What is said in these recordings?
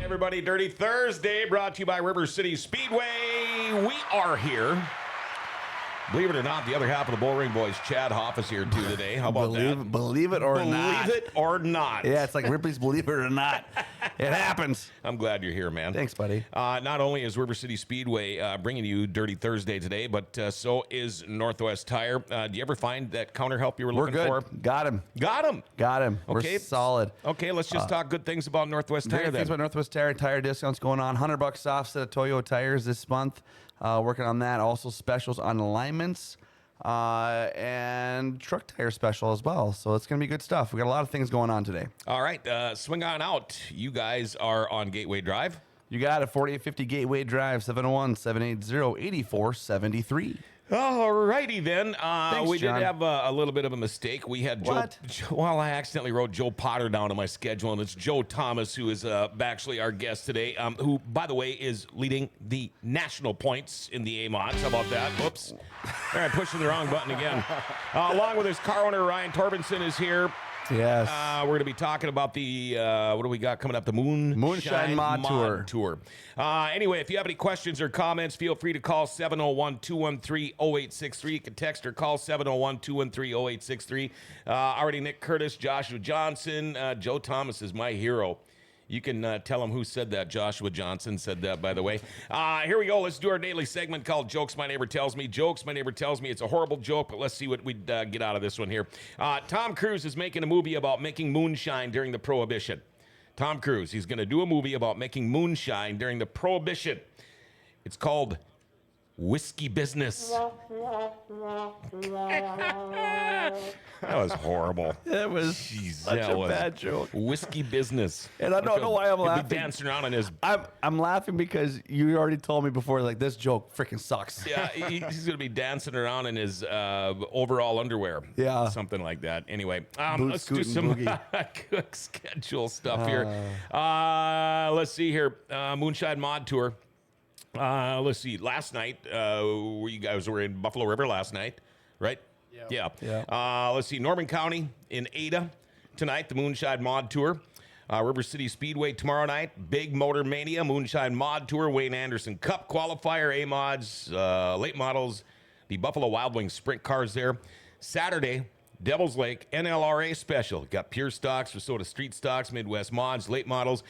Everybody, Dirty Thursday brought to you by River City Speedway. We are here. Believe it or not, the other half of the Bullring Boys, Chad Hoff, is here too today. How about that? Believe it or not. Believe it or not. Yeah, it's like Ripley's Believe It or Not. It happens. I'm glad you're here, man. Thanks, buddy. Not only is River City Speedway bringing you Dirty Thursday today, but so is Northwest Tire. Do you ever find that counter help you were looking for? Got him. Got him. Got him. Okay. We're solid. Okay, let's just talk good things about Northwest Tire Great then. things about Northwest Tire. Tire discounts going on. $100 off set of Toyo tires this month. Working on that. Also specials on alignments. And truck tire special as well. So it's going to be good stuff. We got a lot of things going on today. All right, swing on out. You guys are on Gateway Drive. You got it. 4850 Gateway Drive, 701-780-8473. All righty then. Thanks, we John. did have a little bit of a mistake. We had What? Well, I accidentally wrote Joe Potter down on my schedule, and it's Joe Thomas, who is actually our guest today, who, by the way, is leading the national points in the A-Mods. How about that? Whoops. All right, pushing the wrong button again. Along with his car owner, Ryan Torbenson, is here. Yes. We're going to be talking about the, what do we got coming up? The Moonshine Mod Tour. Anyway, if you have any questions or comments, feel free to call 701-213-0863. You can text or call 701-213-0863. Already Nick Curtis, Joshua Johnson. Joe Thomas is my hero. You can tell him who said that. Joshua Johnson said that, by the way. Here we go. Let's do our daily segment called Jokes My Neighbor Tells Me. Jokes My Neighbor Tells Me. It's a horrible joke, but let's see what we get out of this one here. Tom Cruise is making a movie about making moonshine during the Prohibition. Tom Cruise, he's going to do a movie about making moonshine during the Prohibition. It's called Whiskey Business. That was horrible. That was such a bad joke. Whiskey Business. And I don't know why I'm He'll be laughing. dancing around in his... I'm laughing because you already told me before, like, this joke freaking sucks. Yeah, he's going to be dancing around in his overall underwear. Yeah. Something like that. Anyway, Boot, let's do scoot, some and quick schedule stuff here. Let's see here. Moonshine Mod Tour. Let's see. Last night, you guys were in Buffalo River last night, right? Yeah. Let's see. Norman County in Ada tonight, the Moonshine Mod Tour. River City Speedway tomorrow night. Big Motor Mania, Moonshine Mod Tour, Wayne Anderson Cup Qualifier, A-Mods, late models, the Buffalo Wild Wings sprint cars there. Saturday, Devil's Lake NLRA special. Got pure stocks, Minnesota street stocks, Midwest mods, late models.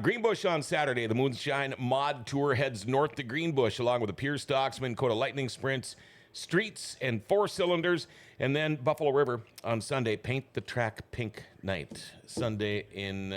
Greenbush on Saturday. The Moonshine Mod Tour heads north to Greenbush along with the pure stocks, Minn Kota Lightning sprints, streets, and 4 cylinders. And then Buffalo River on Sunday. Paint the track pink night. Sunday in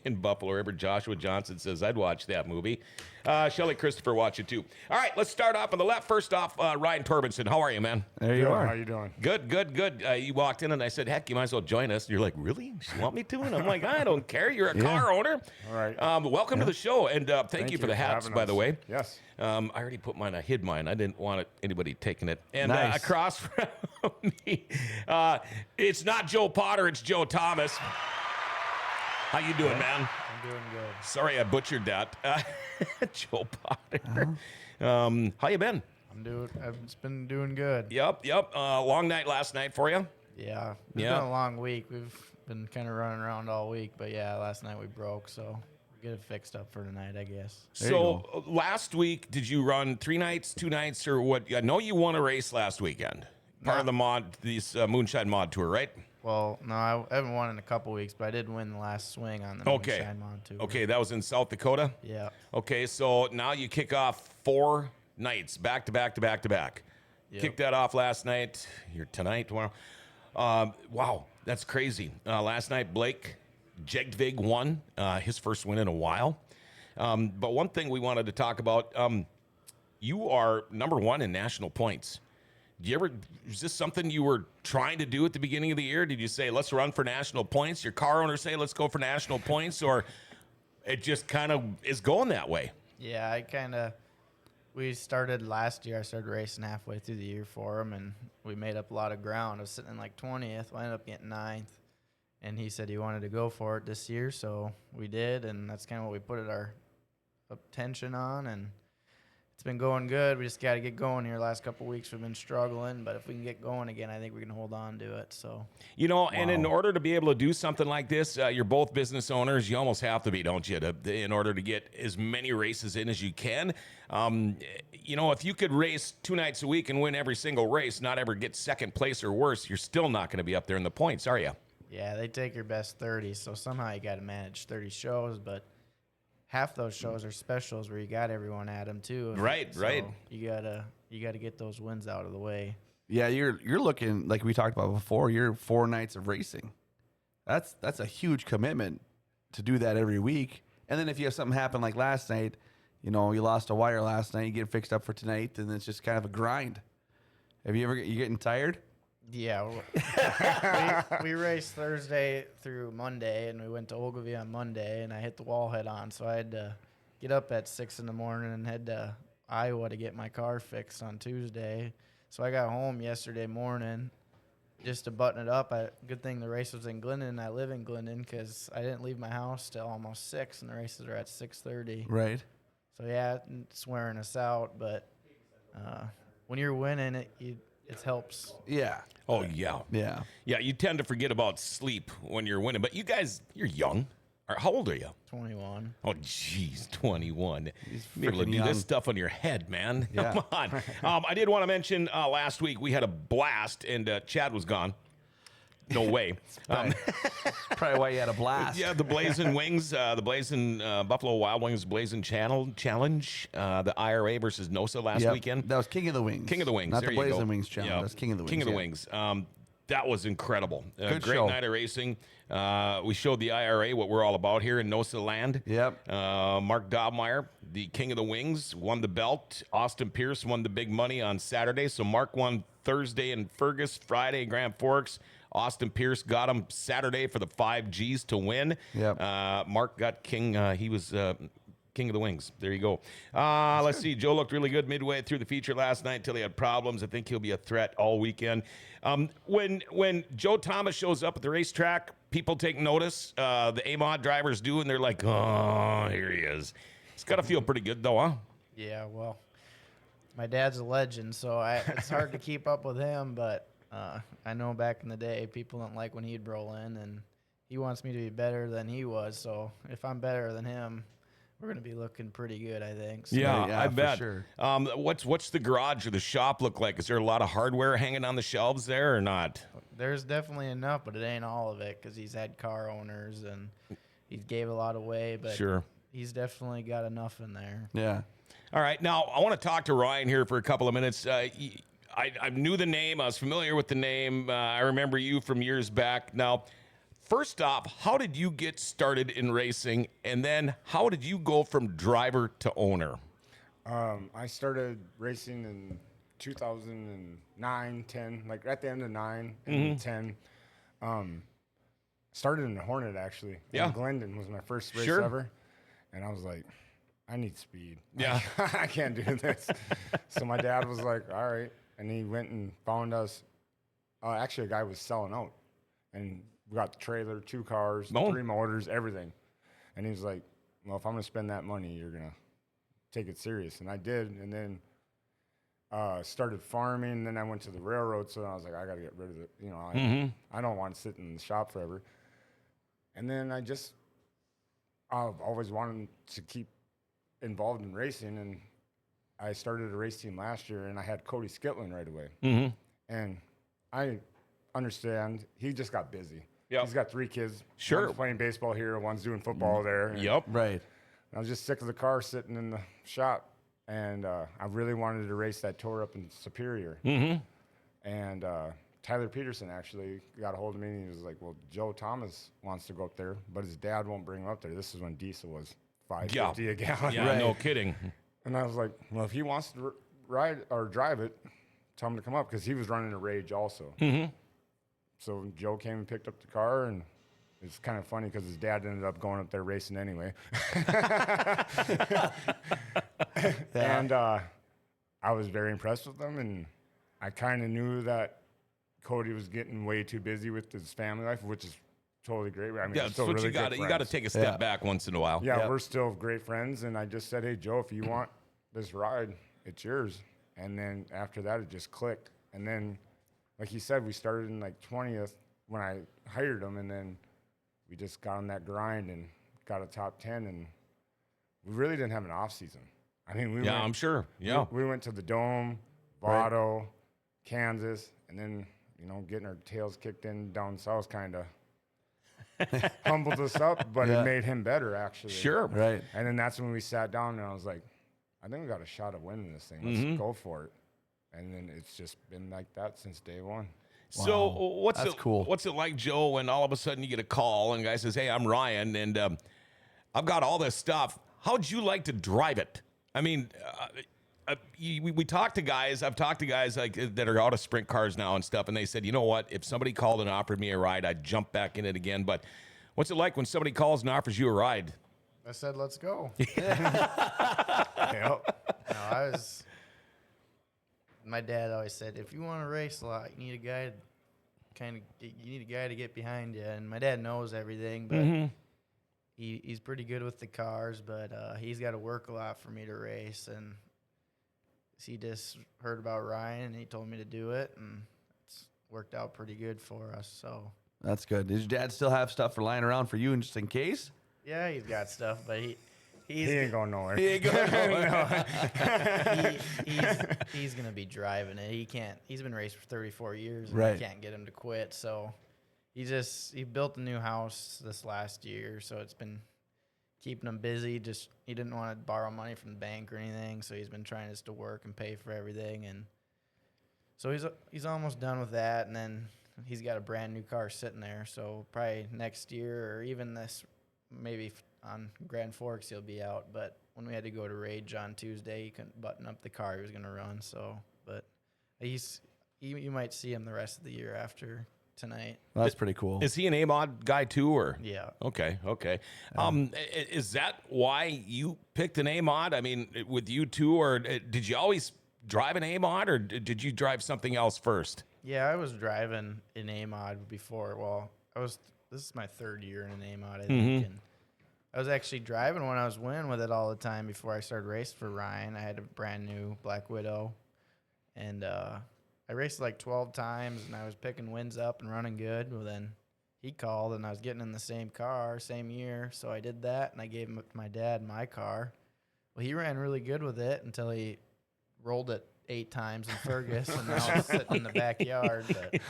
in Buffalo River. Joshua Johnson says, I'd watch that movie. Shelley Christopher, watch it too. All right, let's start off on the left. First off, Ryan Torbenson. How are you, man? There you are. How you doing? Good. You walked in and I said, heck, you might as well join us. And you're like, really? You want me to? And I'm like, I don't care. You're a car owner. All right. Welcome to the show. And thank you for the hats, having by us. the way. Yes. I already put mine. I hid mine. I didn't want anybody taking it. And Nice. across from me, it's not Joe Potter. It's Joe Thomas. How you doing, man? I'm doing good. Sorry I butchered that. Joe Potter. How you been? I've been doing good. Yep. Long night last night for you? Yeah. It's Yeah. been a long week. We've been kind of running around all week, but yeah, last night we broke, so we'll get it fixed up for tonight, I guess. So last week, did you run 3 nights, 2 nights, or what? I know you won a race last weekend. Part of the Moonshine Mod Tour, right? Well, no, I haven't won in a couple weeks, but I did win the last swing on the Moonshine Mod Tour. Okay, that was in South Dakota? Yeah. Okay, so now you kick off 4 nights, back to back to back to back. Yep. Kicked that off last night. You're tonight, tomorrow. Wow, that's crazy. Last night, Blake Jegdvig won his first win in a while. But one thing we wanted to talk about, you are number 1 in national points. Is this something you were trying to do at the beginning of the year? Did you say, let's run for national points? Your car owner say, let's go for national points? Or it just kind of is going that way? Yeah, we started last year. I started racing halfway through the year for him, and we made up a lot of ground. I was sitting in like 20th. I ended up getting 9th, and he said he wanted to go for it this year, so we did, and that's kind of what we put our attention on, and it's been going good. We just got to get going here. Last couple weeks we've been struggling, but if we can get going again, I think we can hold on to it. So, And in order to be able to do something like this, you're both business owners. You almost have to be, don't you, in order to get as many races in as you can. If you could race 2 nights a week and win every single race, not ever get second place or worse, you're still not going to be up there in the points, are you? Yeah, they take your best 30, so somehow you got to manage 30 shows, but half those shows are specials where you got everyone at them too. Right, right. You gotta get those wins out of the way. Yeah, you're looking, like we talked about before, you're 4 nights of racing. That's a huge commitment to do that every week. And then if you have something happen like last night, you lost a wire last night, you get fixed up for tonight, and it's just kind of a grind. You getting tired? Yeah, we raced Thursday through Monday, and we went to Ogilvie on Monday, and I hit the wall head on, so I had to get up at 6 in the morning and head to Iowa to get my car fixed on Tuesday. So I got home yesterday morning just to button it up. Good thing the race was in Glendon, and I live in Glendon because I didn't leave my house till almost 6, and the races are at 6:30. Right. So yeah, it's wearing us out, but when you're winning, it helps. Yeah. Oh, yeah. Yeah. Yeah, you tend to forget about sleep when you're winning. But you guys, you're young. How old are you? 21. Oh, geez, 21. He's Be able to freaking do young. this stuff on your head, man. Yeah. Come on. I did want to mention last week we had a blast, and Chad was gone. No way. Probably why you had a blast. Yeah, the Blazing Wings, the Blazing Buffalo Wild Wings Blazing Challenge, the IRA versus NOSA last Yep. weekend. That was King of the Wings. King of the Wings. Not There the you go. Blazing Wings challenge. Yeah. That's King of the Wings. King of the yeah. Wings. That was incredible. Good Great show. night of racing. We showed the IRA what we're all about here in NOSA land. Yep. Mark Dobmeyer, the King of the Wings, won the belt. Austin Pierce won the big money on Saturday. So Mark won Thursday in Fergus, Friday in Grand Forks. Austin Pierce got him Saturday for the 5 Gs to win. Yep. Mark got King. He was King of the Wings. There you go. Let's see. Joe looked really good midway through the feature last night until he had problems. I think he'll be a threat all weekend. When Joe Thomas shows up at the racetrack, people take notice. The A-Mod drivers do, and they're like, oh, here he is. It's got to feel pretty good, though, huh? Yeah, well, my dad's a legend, so it's hard to keep up with him, but I know back in the day, people don't like when he'd roll in, and he wants me to be better than he was, so if I'm better than him, we're going to be looking pretty good, I think. So. Yeah, I for bet. sure. What's the garage or the shop look like? Is there a lot of hardware hanging on the shelves there or not? There's definitely enough, but it ain't all of it because he's had car owners, and he gave a lot away, but Sure. he's definitely got enough in there. Yeah. All right. Now, I want to talk to Ryan here for a couple of minutes. I knew the name. I was familiar with the name. I remember you from years back. Now, first off, how did you get started in racing? And then how did you go from driver to owner? I started racing in 2009, 10, like at the end of 9 and 10. Started in the Hornet, actually. Yeah. In Glendon was my first race Sure. ever. And I was like, I need speed. Yeah. I can't do this. So my dad was like, all right. And he went and found us. Actually, a guy was selling out. And we got the trailer, 2 cars, Oh. 3 motors, everything. And he was like, well, if I'm going to spend that money, you're going to take it serious. And I did. And then started farming. And then I went to the railroad. So I was like, I got to get rid of it. I don't want to sit in the shop forever. And then I've always wanted to keep involved in racing. And I started a race team last year. And I had Cody Skitlin right away. Mm-hmm. And I understand he just got busy. Yep. He's got 3 kids. Sure. One's playing baseball here, one's doing football there. And Yep. Right. I was just sick of the car sitting in the shop, and I really wanted to race that tour up in Superior. Mm-hmm. And Tyler Peterson actually got a hold of me, and he was like, well, Joe Thomas wants to go up there, but his dad won't bring him up there. This is when diesel was $5.50 a gallon. Yeah, no kidding. And I was like, well, if he wants to ride or drive it, tell him to come up, because he was running a Rage also. Mm-hmm. So Joe came and picked up the car, and it's kind of funny because his dad ended up going up there racing anyway. And I was very impressed with them, and I kind of knew that Cody was getting way too busy with his family life, which is totally great. I mean, Yeah, we're that's still what really you got. good You got to friends. take a step Yeah. back once in a while. Yeah, Yep. we're still great friends, and I just said, hey, Joe, if you want this ride, it's yours. And then after that, it just clicked. And then, like you said, we started in like 20th when I hired him, and then we just got on that grind and got a top 10, and we really didn't have an off season. I mean, we I'm sure. Yeah. we went to the Dome, Votto, Kansas, and then, you know, getting our tails kicked in down south kind of humbled us up, but it made him better, actually. Sure. Right. And then that's when we sat down, and I was like, I think we got a shot at winning this thing. Let's go for it. And then it's just been like that since day one. So what's That's it cool. What's it like, Joe, when all of a sudden you get a call and a guy says, "Hey, I'm Ryan, and I've got all this stuff. How'd you like to drive it?" I mean, we talk to guys. I've talked to guys like that are out of sprint cars now and stuff, and they said, "You know what? If somebody called and offered me a ride, I'd jump back in it again." But what's it like when somebody calls and offers you a ride? I said, let's go. Yep. No, my dad always said, if you want to race a lot, you need a guy to get behind you. And my dad knows everything, but he's pretty good with the cars, but he's got to work a lot for me to race. And he just heard about Ryan, and he told me to do it, and it's worked out pretty good for us. So That's good. Does your dad still have stuff for lying around for you, and just in case? yeah, he's got stuff, but He ain't going nowhere. He ain't going nowhere. he's gonna be driving it. He can't. He's been racing for 34 years, and Right. I can't get him to quit. So he built a new house this last year, so it's been keeping him busy. Just he didn't want to borrow money from the bank or anything, so he's been trying just to work and pay for everything. And so he's almost done with that, and then he's got a brand new car sitting there. So probably next year or even this, maybe on Grand Forks he'll be out. But when we had to go to Rage on Tuesday, he couldn't button up the car he was going to run. So, but you might see him the rest of the year after tonight. That's pretty cool. Is he an A-mod guy too, or? Yeah. Okay. Is that why you picked an A-mod? I mean, with you two, or did you always drive an A-mod, or did you drive something else first? Yeah, I was driving an A-mod before. Well, this is my third year in an A-mod, I think. And I was actually driving when I was winning with it all the time before I started racing for Ryan. I had a brand new Black Widow, and I raced like 12 times, and I was picking wins up and running good. Well, then he called, and I was getting in the same car, same year, so I did that, and I gave my dad my car. Well, he ran really good with it until he rolled it 8 times in Fergus, and now it's sitting in the backyard. But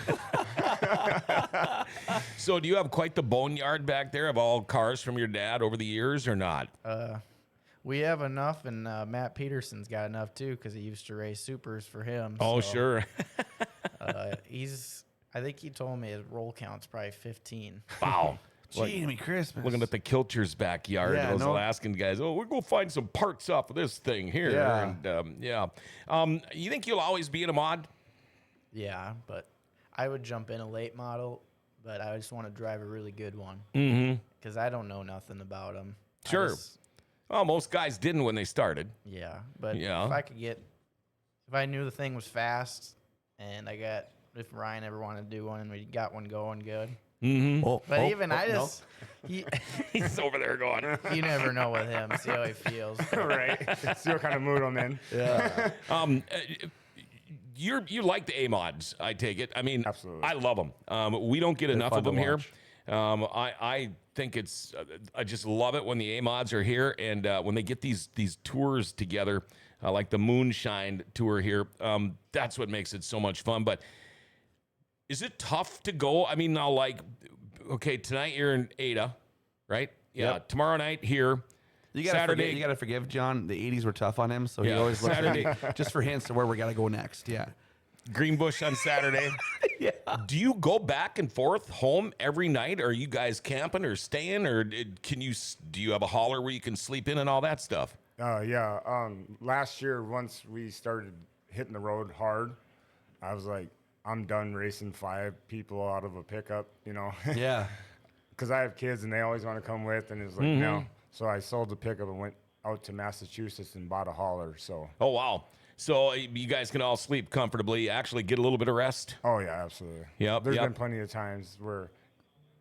So do you have quite the boneyard back there of all cars from your dad over the years, or not? we have enough, and Matt Peterson's got enough too because he used to race supers for him. Oh, so, sure. I think he told me his roll count's probably 15. Wow. Gee, Christmas. Looking at the Kilcher's backyard, Yeah, those no- Alaskan guys. Oh, we'll go find some parts off of this thing here. Yeah. And you think you'll always be in a mod? Yeah, but I would jump in a late model, but I just want to drive a really good one because I don't know nothing about them. Sure. Well, most guys didn't when they started. Yeah, but Yeah. if I knew the thing was fast, and if Ryan ever wanted to do one, and we got one going good. But He's over there going. you never know with him. See how he feels. Right. See what kind of mood I'm in. Yeah. You like the A-mods, I take it. I mean, Absolutely. I love them. We don't get enough fun of to them here. watch. I think it's I just love it when the A-mods are here, and when they get these tours together, like the Moonshine tour here. That's what makes it so much fun. But is it tough to go? I mean, now, like, okay, tonight you're in Ada, right? Yeah. Yep. Tomorrow night here. You gotta Saturday. Forget, you gotta forgive John. The '80s were tough on him, so he Yeah. always looks Saturday. just for hints to where we gotta go next. Yeah. Greenbush on Saturday. Yeah. Do you go back and forth home every night? Or are you guys camping or staying, or do you have a hauler where you can sleep in and all that stuff? Yeah. Last year, once we started hitting the road hard, I was like, I'm done racing 5 people out of a pickup, you know. Yeah. Because I have kids and they always want to come with, and it's like, no. So I sold the pickup and went out to Massachusetts and bought a hauler. So. Oh, wow. So you guys can all sleep comfortably, actually get a little bit of rest? Oh yeah, absolutely. Yep, There's yep. been plenty of times where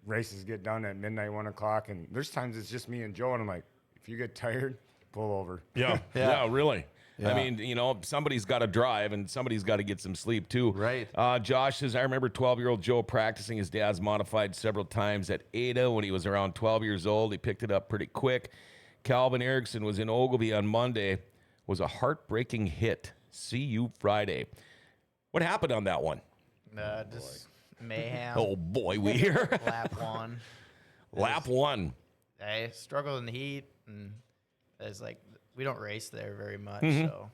races get done at midnight, 1 o'clock, and there's times it's just me and Joe, and I'm like, if you get tired, pull over. Yeah. Yeah. Yeah, really. I mean, somebody's got to drive and somebody's got to get some sleep too. Right. Josh says, I remember 12-year-old Joe practicing his dad's modified several times at Ada when he was around 12 years old. He picked it up pretty quick. Calvin Erickson was in Ogilvie on Monday. Was a heartbreaking hit. See you Friday. What happened on that one? Just mayhem. Oh boy, we hear. Lap one. Lap one. I struggled in the heat, and it's like we don't race there very much, Mm-hmm. so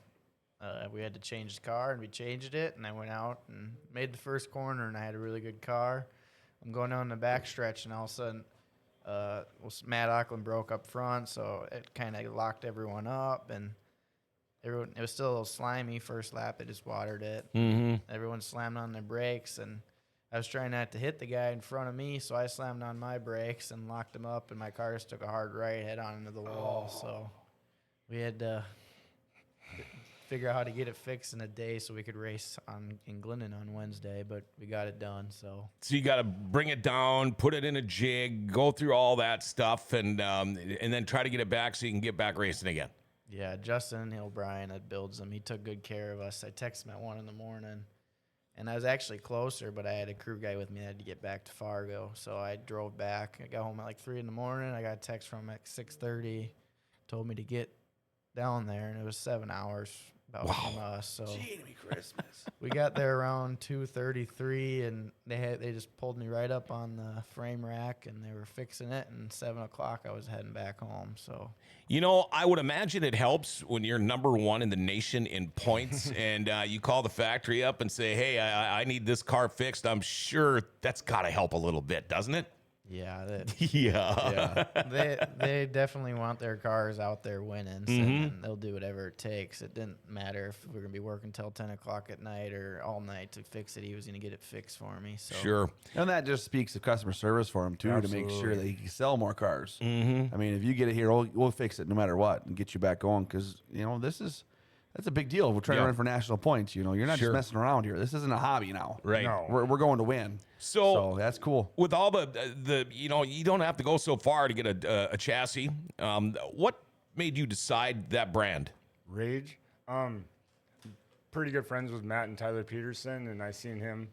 we had to change the car, and we changed it, and I went out and made the first corner, and I had a really good car. I'm going down the back stretch, and all of a sudden, Matt Auckland broke up front, so it kind of locked everyone up, and it was still a little slimy first lap. I just watered it. Mm-hmm. Everyone slammed on their brakes, and I was trying not to hit the guy in front of me, so I slammed on my brakes and locked him up, and my car just took a hard right head on into the wall. So we had to figure out how to get it fixed in a day so we could race in Glendon on Wednesday, but we got it done. So you got to bring it down, put it in a jig, go through all that stuff, and then try to get it back so you can get back racing again. yeah, Justin O'Brien that builds them, he took good care of us. I texted him at 1 a.m. And I was actually closer, but I had a crew guy with me. I had to get back to Fargo, so I drove back. I got home at like 3 a.m. I got a text from him at 6:30, told me to get down there, and it was 7 hours from us. So Christmas. we got there around 2:33, and they just pulled me right up on the frame rack, and they were fixing it. And 7 o'clock, I was heading back home. So I would imagine it helps when you're number one in the nation in points and you call the factory up and say, hey, I need this car fixed. I'm sure that's got to help a little bit, doesn't it? yeah, Yeah. they definitely want their cars out there winning, so and they'll do whatever it takes. It didn't matter if we were gonna be working till 10 o'clock at night or all night to fix it. He was gonna get it fixed for me. So Sure. And that just speaks to customer service for him, too, to make sure that he can sell more cars. Mm-hmm. I mean, if you get it here, we'll fix it no matter what and get you back going because, that's a big deal. We're trying to run for national points. You're not Sure. just messing around here. This isn't a hobby now. Right. No. We're going to win. So that's cool. with all the you don't have to go so far to get a chassis. What made you decide that brand? Rage. Pretty good friends with Matt and Tyler Peterson, and I seen him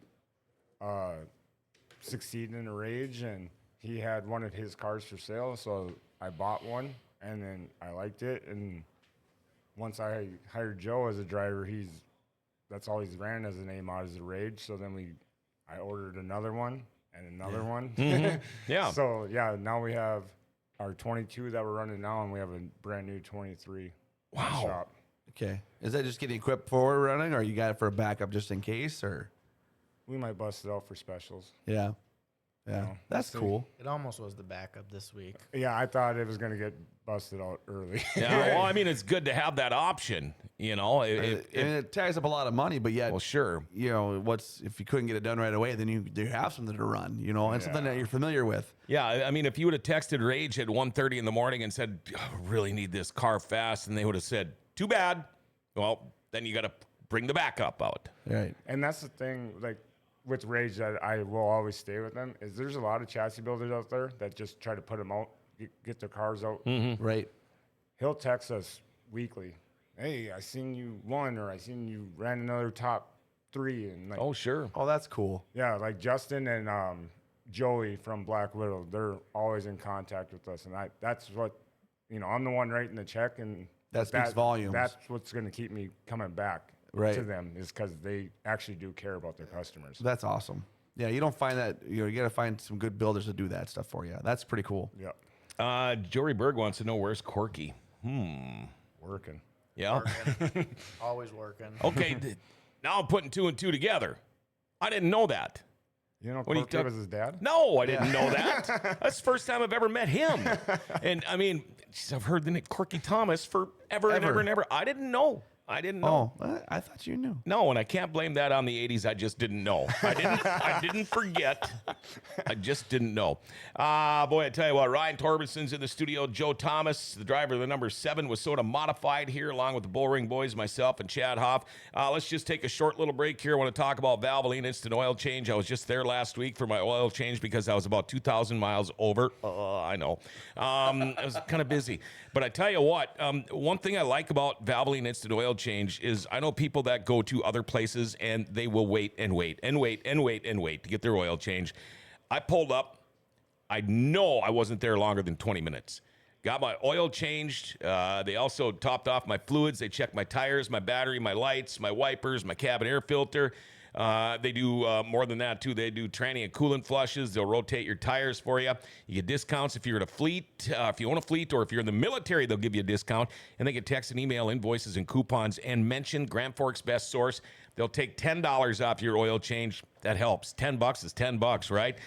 succeed in a Rage, and he had one of his cars for sale, so I bought one, and then I liked it, and once I hired Joe as a driver, that's all he's ran as a name out as a Rage. So then I ordered another one and another one. Yeah. So now we have our 22 that we're running now, and we have a brand new 23. Wow. Shop. Okay. Is that just getting equipped for we're running, or you got it for a backup just in case, or? We might bust it out for specials. Yeah. Yeah. No, That's see. cool. it almost was the backup this week. Yeah, I thought it was gonna get busted out early. Yeah. Well, I mean, it's good to have that option. And it ties up a lot of money, but yet, Well, sure. if you couldn't get it done right away, then you have something to run, and something that you're familiar with. Yeah, I mean, if you would have texted Rage at 1:30 in the morning and said, really need this car fast, and they would have said, too bad. Well, then you got to bring the backup out. Right. And that's the thing, like with Rage, that I will always stay with them, is there's a lot of chassis builders out there that just try to put them out, get their cars out. Right. He'll text us weekly, hey, I seen you won, or I seen you ran another top 3, and like, Oh, sure. Oh, that's cool. yeah, like Justin and Joey from Black Widow, they're always in contact with us, and that's what, I'm the one writing the check, and That speaks volumes. That's what's going to keep me coming back Right. to them, is because they actually do care about their customers. That's awesome. Yeah, you don't find that, you got to find some good builders to do that stuff for you. That's pretty cool. Yep, Jory Berg wants to know, where's Corky? working. Yeah. Always working. Okay. Now I'm putting 2 and 2 together. I didn't know that. You know, When he Corky took- was his dad. No, I didn't know that. That's the first time I've ever met him. And I mean, I've heard the name Corky Thomas forever and ever and ever. I didn't know. I didn't know. Oh, I thought you knew. No, and I can't blame that on the 80s. I just didn't know. I didn't forget. I just didn't know. Boy, I tell you what, Ryan Torbison's in the studio. Joe Thomas, the driver of the number 7, was sort of modified here, along with the Bullring Boys, myself, and Chad Hoff. Let's just take a short little break here. I want to talk about Valvoline Instant Oil Change. I was just there last week for my oil change because I was about 2,000 miles over. I know. I was kind of busy. But I tell you what, one thing I like about Valvoline Instant Oil oil change is I know people that go to other places and they will wait and wait and wait and wait and wait to get their oil change. I pulled up. I know I wasn't there longer than 20 minutes. Got my oil changed. They also topped off my fluids. They checked my tires, my battery, my lights, my wipers, my cabin air filter. They do more than that, too. They do tranny and coolant flushes. They'll rotate your tires for you. You get discounts if you're in a fleet. If you own a fleet or if you're in the military, they'll give you a discount. And they get text and email invoices and coupons. And mention Grand Forks Best Source. They'll take $10 off your oil change. That helps. $10 is $10, right?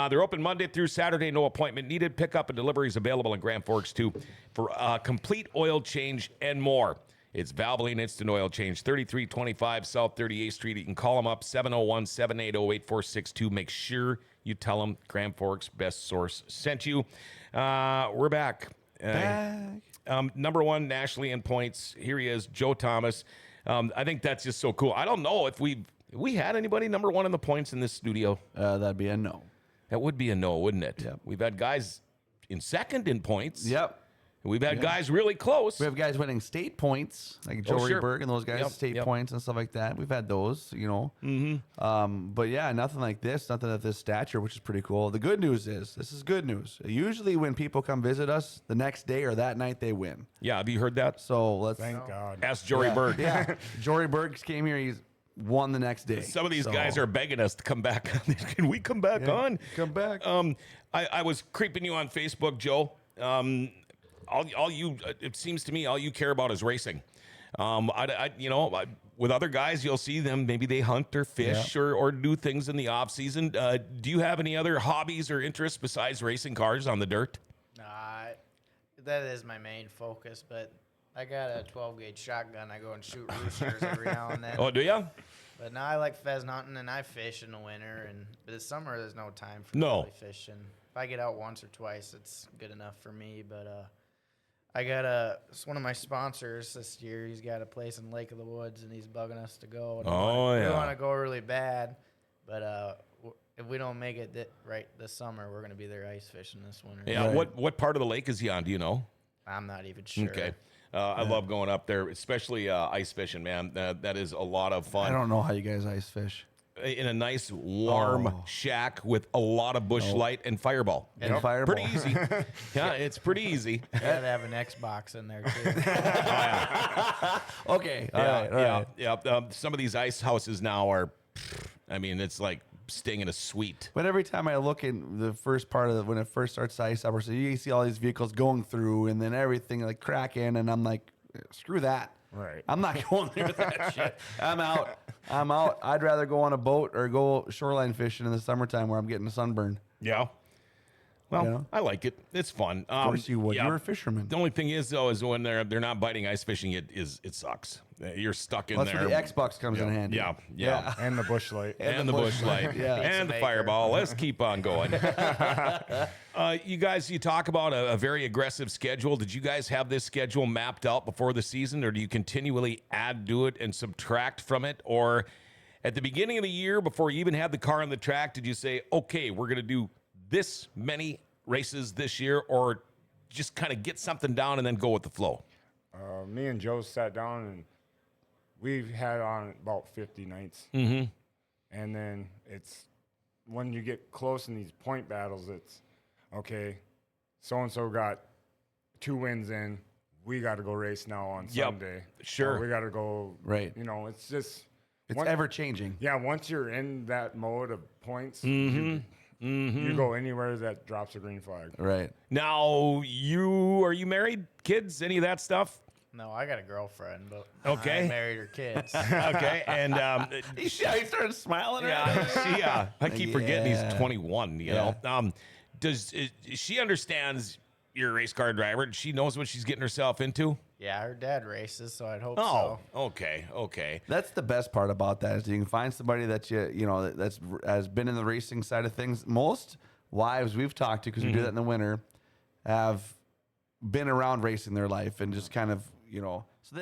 They're open Monday through Saturday. No appointment needed. Pickup and delivery is available in Grand Forks, too, for complete oil change and more. It's Valvoline Instant Oil Change, 3325 South 38th Street. You can call them up, 701-780-8462. Make sure you tell them Grand Forks Best Source sent you. We're back. Number one nationally in points. Here he is, Joe Thomas. I think that's just so cool. I don't know if we had anybody number one in the points in this studio. That'd be a no. That would be a no, wouldn't it? Yep. We've had guys in second in points. Yep. We've had guys really close. We have guys winning state points, like Joey sure. Berg and those guys, state points and stuff like that. We've had those, you know. But yeah, nothing like this, nothing at this stature, which is pretty cool. The good news is, this is good news. Usually when people come visit us, the next day or that night they win. Yeah, have you heard that? So let's Thank God. Ask Jory Berg. Yeah, Jory Berg came here. He's won the next day. Some of these guys are begging us to come back. Can we come back on? Come back. I was creeping you on Facebook, Joe. All you, it seems to me, all you care about is racing. With other guys, you'll see them. Maybe they hunt or fish or do things in the off season. Do you have any other hobbies or interests besides racing cars on the dirt? That is my main focus, but I got a 12-gauge shotgun. I go and shoot roosters every now and then. Oh, do you? But now I like pheasant hunting, and I fish in the winter. But this summer, there's no time for No. really fishing. If I get out once or twice, it's good enough for me. But I got it's one of my sponsors this year. He's got a place in Lake of the Woods, and he's bugging us to go. And we want to go really bad, but if we don't make it right this summer, we're going to be there ice fishing this winter. Yeah. Right. What part of the lake is he on? Do you know? I'm not even sure. Okay. I love going up there, especially ice fishing, man. That is a lot of fun. I don't know how you guys ice fish. In a nice warm shack with a lot of bush light and fireball. And fireball. Pretty easy. Yeah, it's pretty easy. I gotta have an Xbox in there too. Okay. All right. Yeah. Some of these ice houses now are, it's like staying in a suite. But every time I look in the first part of when it first starts to ice up, so you see all these vehicles going through and then everything like cracking, and I'm like, screw that. Right. I'm not going there with that shit. I'm out. I'd rather go on a boat or go shoreline fishing in the summertime where I'm getting a sunburn. Yeah. Well, Yeah. I like it. It's fun. Of course you would. yeah. You're a fisherman. The only thing is, though, is when they're not biting ice fishing, it sucks. You're stuck in That's there. where the Xbox comes in handy. Yeah. And the bush light. And the bush light. Yeah. And the Maker. fireball. Let's keep on going. You guys, you talk about a very aggressive schedule. Did you guys have this schedule mapped out before the season, or do you continually add to it and subtract from it? Or at the beginning of the year, before you even had the car on the track, did you say, okay, we're going to do this many races this year, or just kind of get something down and then go with the flow? Me and Joe sat down and we've had on about 50 nights. Mm-hmm. And then it's when you get close in these point battles, it's okay, so-and-so got 2 wins in. We got to go race now on Sunday. Sure. Or we got to go. Right. It's just. It's ever changing. Yeah, once you're in that mode of points, Mm-hmm. you go anywhere that drops a green flag. Right. Now, are you married? Kids? Any of that stuff? No, I got a girlfriend, but Okay. I ain't married her kids. Okay. And He started smiling. I keep forgetting Yeah. he's 21, you know. She understands you're a race car driver? She knows what she's getting herself into? Yeah, her dad races, so I'd hope Oh, so. okay. That's the best part about that is you can find somebody that that's has been in the racing side of things. Most wives we've talked to, because we do that in the winter, have been around racing their life and just kind of so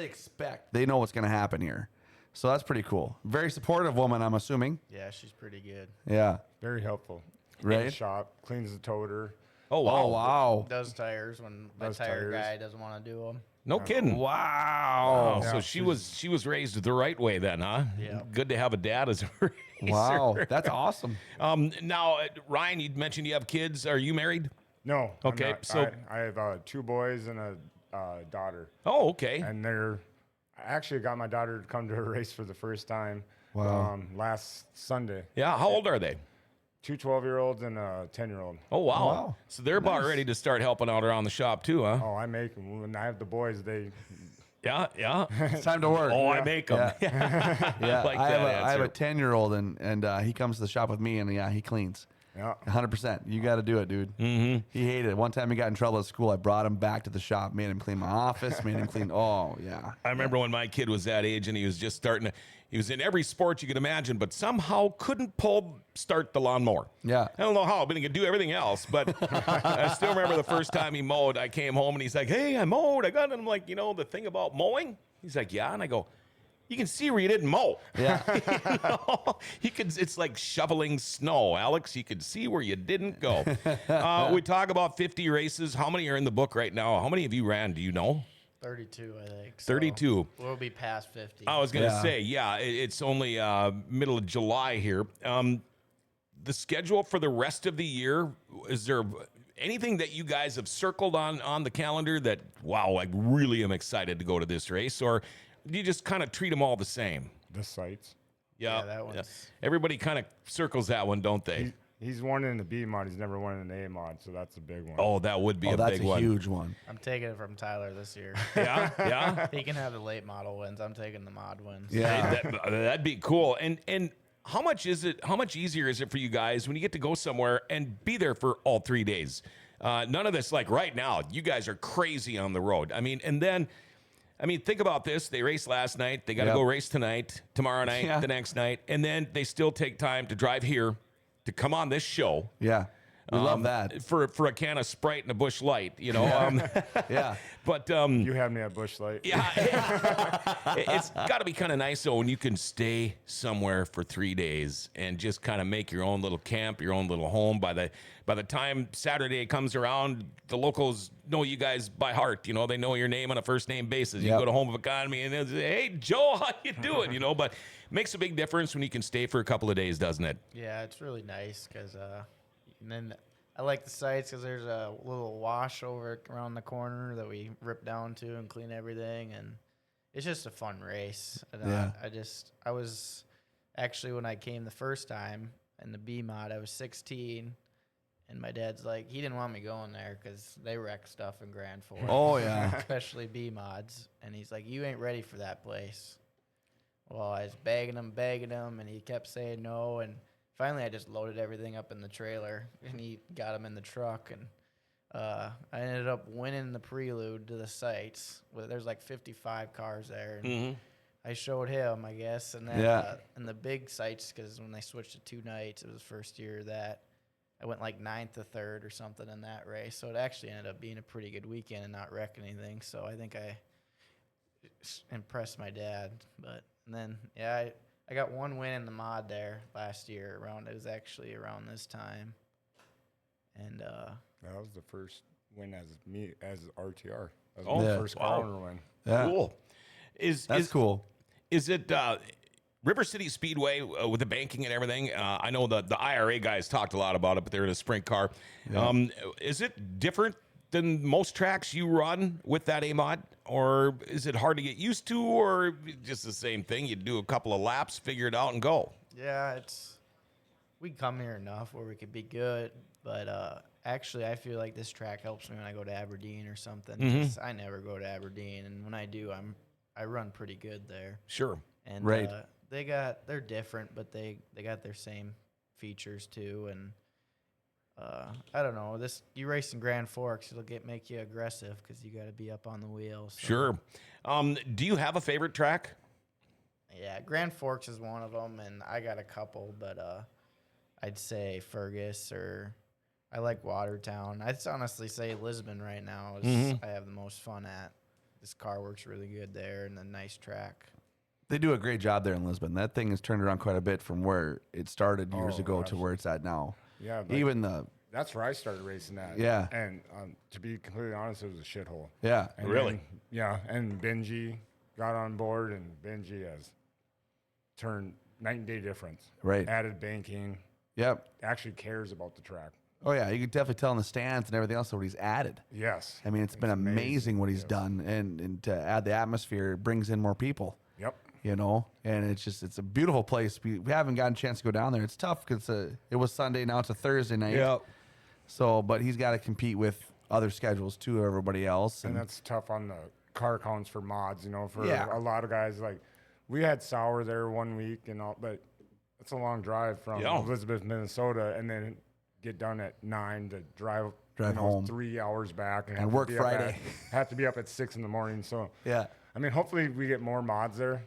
they know what's going to happen here. So that's pretty cool. Very supportive woman, I'm assuming. Yeah, she's pretty good. Yeah. Very helpful. Right? In the shop, cleans the toter. Oh, wow. Oh wow. Does tires when my Does tire tires. guy doesn't want to do them. No kidding. Wow. Oh, so she was raised the right way then, huh? Yeah. Good to have a dad as a raiser. Wow. That's awesome. Now, Ryan, you mentioned you have kids. Are you married? No. I'm Okay, not. so- I have 2 boys and a daughter, Oh, okay. and I actually got my daughter to come to a race for the first time. Wow. Last Sunday. Yeah. How old are they? 2 12-year-olds and a 10-year-old. Oh, wow. Wow. So they're about ready to start helping out around the shop too, huh? Oh, I make them. When I have the boys, they. Yeah, yeah. It's time to work. Oh, I make them. Yeah. Yeah. Like I that have a answer. 10-year-old and he comes to the shop with me and yeah, he cleans. Yeah. 100%. You got to do it, dude. Mm-hmm. He hated it. One time he got in trouble at school. I brought him back to the shop, made him clean my office, made him clean. Oh, yeah. I remember when my kid was that age and he was just starting to, he was in every sport you could imagine, but somehow couldn't start the lawnmower. Yeah. I don't know how, but he could do everything else. But I still remember the first time he mowed, I came home and he's like, hey, I mowed. I got it. I'm like, the thing about mowing? He's like, yeah. And I go, you can see where you didn't mow. Yeah. It's like shoveling snow, Alex. You could see where you didn't go. We talk about 50 races. How many are in the book right now? How many of you ran? Do you know? 32, I think. So 32. We'll be past 50. I was going to Yeah. say, yeah, it's only middle of July here. The schedule for the rest of the year, is there anything that you guys have circled on the calendar that, wow, I really am excited to go to this race? Or do you just kind of treat them all the same? The sites. Yeah, that one's- Everybody kind of circles that one, don't they? He's won in the B mod. He's never won in the A mod, so that's a big one. Oh, that would be Oh, a that's big a one. huge one. I'm taking it from Tyler this year. Yeah, yeah. He can have the late model wins. I'm taking the mod wins. Yeah. Hey, that'd be cool. And how much easier is it for you guys when you get to go somewhere and be there for all 3 days? None of this, like right now, you guys are crazy on the road. Think about this. They raced last night. They got to Yep. go race tonight, tomorrow night, Yeah. the next night. And then they still take time to drive here to come on this show. Yeah. We love that. For a can of Sprite and a Busch Light, Yeah. But You had me at Busch Light. yeah, it's got to be kind of nice though when you can stay somewhere for 3 days and just kind of make your own little camp, your own little home. By the time Saturday comes around, the locals know you guys by heart. They know your name on a first name basis. You Yep. go to Home of Economy and they'll say, "Hey, Joe, how you doing?" But makes a big difference when you can stay for a couple of days, doesn't it? Yeah, it's really nice because, and then I like the sites because there's a little wash over around the corner that we rip down to and clean everything, and it's just a fun race. And Yeah. I was actually when I came the first time in the B mod, I was 16, and my dad's like he didn't want me going there because they wreck stuff in Grand Forks. Oh, yeah. Especially B mods, and he's like, you ain't ready for that place. Well, I was begging him, and he kept saying no, and finally I just loaded everything up in the trailer, and he got them in the truck, and I ended up winning the prelude to the sites. There's like 55 cars there, and I showed him, I guess, and then Yeah. in the big sites, because when they switched to 2 nights, it was the first year of that. I went like 9th to 3rd or something in that race, so it actually ended up being a pretty good weekend and not wreck anything. So I think I impressed my dad. And then I got 1 win in the mod there last year. It was actually around this time, and That was the first win as RTR. That was Oh, my yeah. first Wow. car owner win. Yeah. Cool. That's cool. Is it River City Speedway with the banking and everything? I know the IRA guys talked a lot about it, but they're in a sprint car. Is it different than most tracks you run with that A-mod? Or is it hard to get used to, or just the same thing? You do a couple of laps, figure it out, and go. yeah, we come here enough where we could be good. But actually, I feel like this track helps me when I go to Aberdeen or something. 'Cause I never go to Aberdeen, and when I do, I run pretty good there. Sure. And Right. They're different, but they got their same features too. And I don't know, you race in Grand Forks, it'll make you aggressive because you got to be up on the wheels. So, Sure. Do you have a favorite track? yeah, Grand Forks is one of them, and I got a couple, but I'd say Fergus, or I like Watertown. I'd honestly say Lisbon right now is I have the most fun at. This car works really good there, and a nice track. They do a great job there in Lisbon. That thing has turned around quite a bit from where it started years Oh, ago to gosh. where it's at now. Yeah, like- Even the that's where I started racing at. Yeah. And to be completely honest, it was a shithole. Yeah. And Really? then- yeah. And Benji got on board, and Benji has turned night and day difference. Right. Added banking. Yep. Actually cares about the track. Oh yeah, you can definitely tell in the stands and everything else what he's added. Yes. I mean, it's been amazing what he's done, and to add the atmosphere, it brings in more people. Yep. You know, and it's a beautiful place. We haven't gotten a chance to go down there. It's tough because it was Sunday, now it's a Thursday night. So, but he's got to compete with other schedules too, everybody else, And that's tough on the car counts for mods, you know, for Yeah. a lot of guys. Like, we had Sauer there one week and all, but it's a long drive from Yeah. Elizabeth, Minnesota, and then get done at 9 to drive home. 3 hours back And have to work be up Friday. have to be up at 6 in the morning. So, yeah, I mean, hopefully we get more mods there.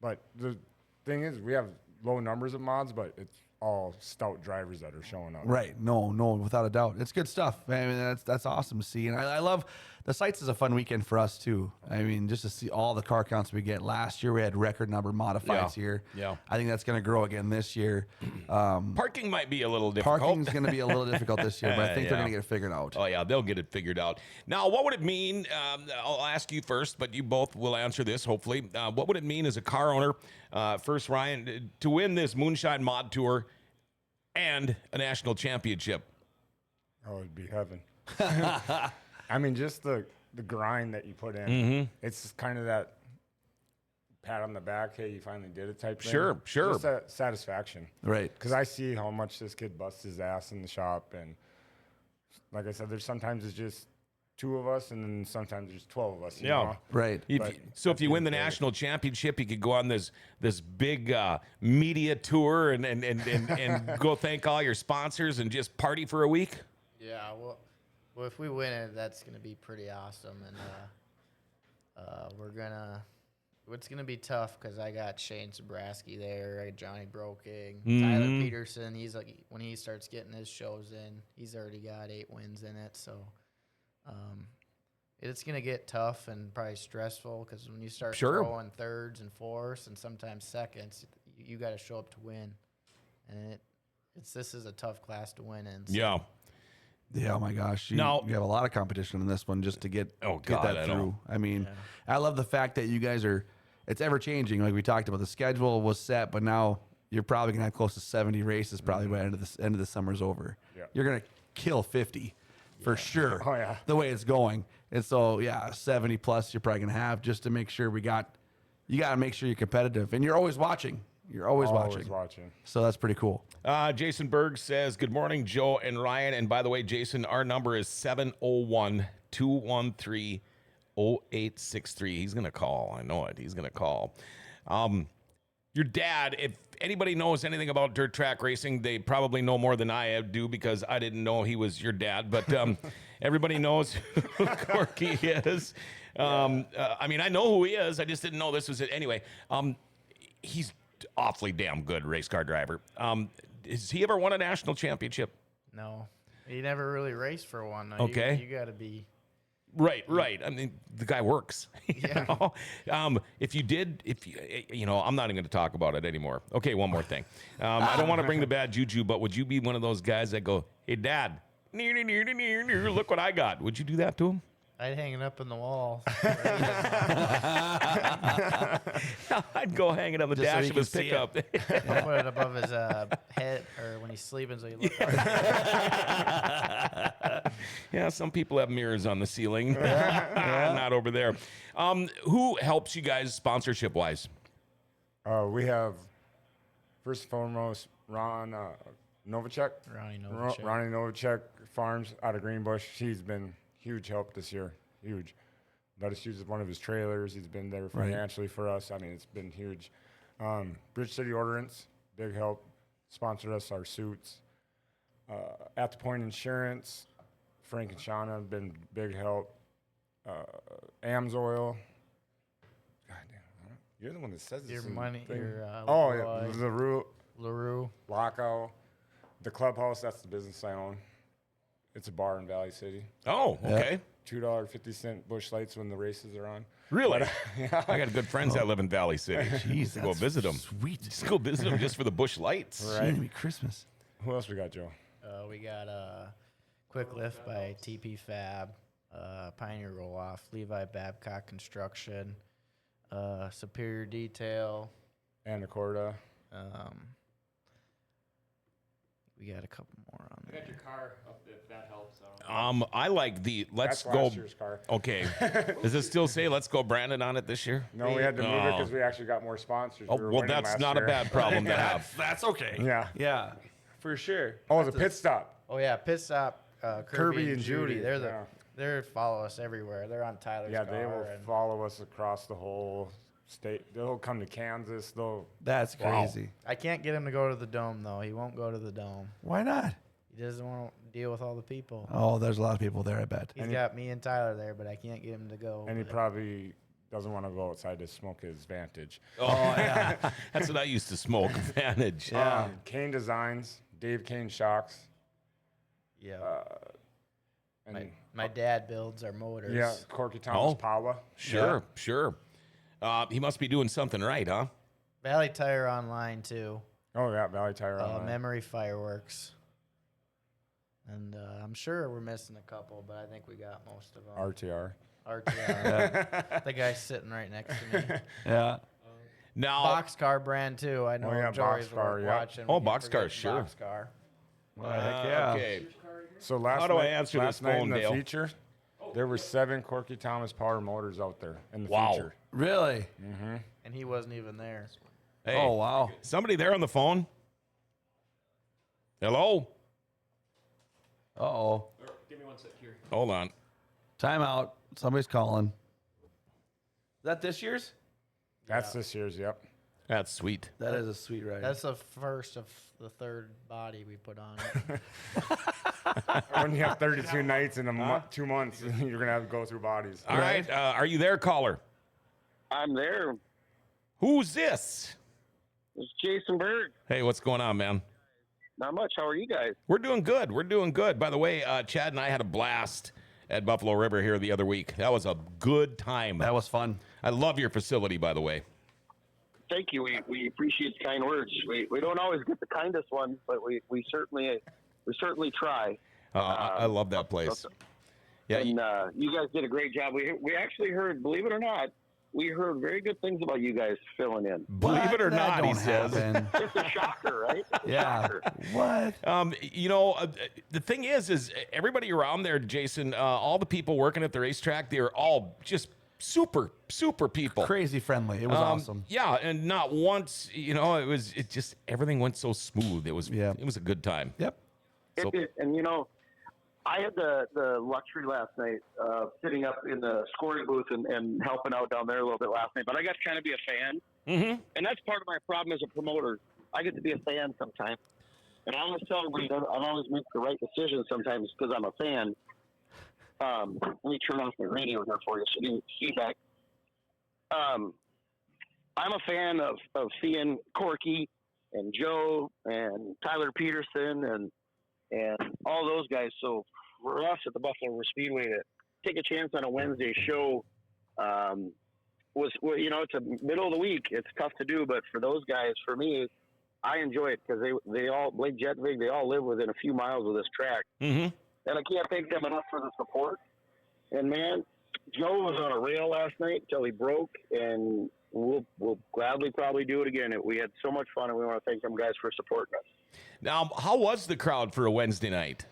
But the thing is, we have low numbers of mods, but it's all stout drivers that are showing up. right. No, without a doubt, it's good stuff. I mean, that's awesome to see, and I love the sites. Is a fun weekend for us too. I mean, just to see all the car counts we get. Last year we had record number modifieds here. Yeah. I think that's going to grow again this year. Parking might be a little difficult. Parking's going to be a little difficult this year, but I think they're Yeah. going to get it figured out. Oh, yeah, they'll get it figured out. Now, what would it mean? I'll ask you first, but you both will answer this, hopefully. What would it mean as a car owner, first, Ryan, to win this Moonshine Mod Tour and a national championship? Oh, it'd be heaven. I mean, just the grind that you put in. Mm-hmm. It's kind of that pat on the back, hey, you finally did it type thing. Sure. Just that satisfaction. Right. Because I see how much this kid busts his ass in the shop. And like I said, there's sometimes it's just 2 of us, and then sometimes there's 12 of us. You know? Right. So if you win the national championship, you could go on this big media tour and go thank all your sponsors and just party for a week. Yeah, well, if we win it, that's gonna be pretty awesome, and it's gonna be tough because I got Shane Zabrowski there, I got Johnny Broking, Tyler Peterson. He's like, when he starts getting his shows in, he's already got 8 wins in it, so it's gonna get tough and probably stressful because when you start throwing thirds and fourths and sometimes seconds, you got to show up to win, and this is a tough class to win in. So. Yeah. Yeah, oh my gosh. You have a lot of competition in this one just to get that I through. know. I mean, I love the fact that you guys it's ever changing. Like we talked about, the schedule was set, but now you're probably going to have close to 70 races probably by the end of the summer's over. Yeah. You're going to kill 50 for sure. Oh, yeah. The way it's going. And so, 70 plus you're probably going to have just to make sure you got to make sure you're competitive. And you're always watching. You're always watching. So that's pretty cool. Jason Berg says, good morning, Joe and Ryan. And by the way, Jason, our number is 701-213-0863. He's going to call. I know it. He's going to call. Your dad, if anybody knows anything about dirt track racing, they probably know more than I do because I didn't know he was your dad. But everybody knows who Corky is. I mean, I know who he is. I just didn't know this was it. Anyway, he's awfully damn good race car driver. Has he ever won a national championship? No, he never really raced for one. Okay. You got to be. Right. I mean, the guy works. Yeah. If you, I'm not even going to talk about it anymore. Okay, one more thing. I don't want to bring the bad juju, but would you be one of those guys that go, hey, Dad, look what I got? Would you do that to him? I'd hang it up in the wall. I'd go hang it on the Just so dash he of can his see pickup. I'll put it above his head or when he's sleeping so he looks. Yeah, some people have mirrors on the ceiling. Not over there. Who helps you guys sponsorship-wise? We have, first and foremost, Ron Novacek. Ronnie Novacek Farms out of Greenbush. He's been huge help this year. Huge. Let us use one of his trailers. He's been there financially for us. I mean, it's been huge. Bridge City Ordnance, big help. Sponsored us our suits. At the Point Insurance, Frank and Shauna have been big help. Amsoil. God damn, you're the one that says this. Your in the money. thing. Leroy, LaRue. Lockout. The clubhouse, that's the business I own. It's a bar in Valley City. Oh, okay. $2.50 bush lights when the races are on. Really? I got good friends that live in Valley City. Jeez, Go visit them. Sweet. Just go visit them just for the bush lights. It's gonna be Christmas. Who else we got, Joe? we got Quick Lift by TP Fab, Pioneer Roll Off, Levi Babcock Construction, Superior Detail. Anacorda. We got a couple more on I there. got your car up if that helps. I like the let's That's go. last year's car. Okay. Does it still say let's go Brandon on it this year? No, we had to move it because we actually got more sponsors. Oh, We were well, winning that's last not year. a bad problem to have. That's okay. Yeah. Yeah, for sure. Oh, the pit stop. Oh yeah, Pit Stop. Kirby and Judy. They're yeah. they're follow us everywhere. They're on Tyler's Yeah, car. they will and follow us across the whole state. They'll come to Kansas. That's crazy. I can't get him to go to the Dome though. He won't go to the Dome. Why not? He doesn't want to deal with all the people. Oh, there's a lot of people there, I bet. He's got me and Tyler there, but I can't get him to go. And he but- probably doesn't want to go outside to smoke his Vantage. Oh, yeah. That's what I used to smoke. Vantage. Yeah. Kane Designs, Dave Kane Shocks. yeah. And My dad builds our motors. yeah, Corky Thomas Oh. Paula. Sure, sure. He must be doing something right, huh? Valley Tire Online too. Oh, yeah, Valley Tire. Online. Memory Fireworks. And I'm sure we're missing a couple, but I think we got most of them. RTR. RTR. The guy's sitting right next to me. Yeah. Now, Boxcar brand too. I know yeah, Jory's Boxcar, yeah. watching. Oh, We can't Boxcar, forget sure. Boxcar. Heck yeah. okay. So last How do I night, answer last this night phone, in the Dale? feature, there were 7 Corky Thomas Power motors out there in the Wow. feature. Really? And he wasn't even there. Hey, Oh, wow. somebody there on the phone? Hello? Uh-oh. Give me one sec here. Hold on. Timeout. Somebody's calling. Is that this year's? That's this year's, yep. That's sweet. That is a sweet ride. That's the first of the third body we put on it. When you have 32 nights in 2 months, you're going to have to go through bodies. All right. Are you there, caller? I'm there. Who's this? It's Jason Berg. Hey, what's going on, man? Not much. How are you guys? We're doing good. We're doing good. By the way, Chad and I had a blast at Buffalo River here the other week. That was a good time. That was fun. I love your facility, by the way. Thank you. We appreciate the kind words. We don't always get the kindest ones, but we certainly try. I love that place. Yeah, And you guys did a great job. We actually heard, believe it or not, we heard very good things about you guys filling in. believe it or That not, he don't says. happen. It's a shocker, right? It's a Yeah. shocker. What? The thing is everybody around there, Jason, all the people working at the racetrack, they're all just super people. Crazy friendly. It was awesome. Yeah, and not once, it just everything went so smooth. It was a good time. Yep. So, And I had the luxury last night of sitting up in the scoring booth and helping out down there a little bit last night. But I got to kind of be a fan. mhm. And that's part of my problem as a promoter. I get to be a fan sometimes. And I always tell everybody that I always make the right decision sometimes because I'm a fan. Let me turn off my radio here for you so you can feedback. I'm a fan of seeing Corky and Joe and Tyler Peterson and all those guys. So for us at the Buffalo River Speedway to take a chance on a Wednesday show it's a middle of the week. It's tough to do, but for those guys, for me, I enjoy it because they all, Blake Jetvig, they all live within a few miles of this track. Mhm. And I can't thank them enough for the support. And man, Joe was on a rail last night until he broke, and we'll gladly probably do it again. We had so much fun, and we want to thank them guys for supporting us. Now, how was the crowd for a Wednesday night?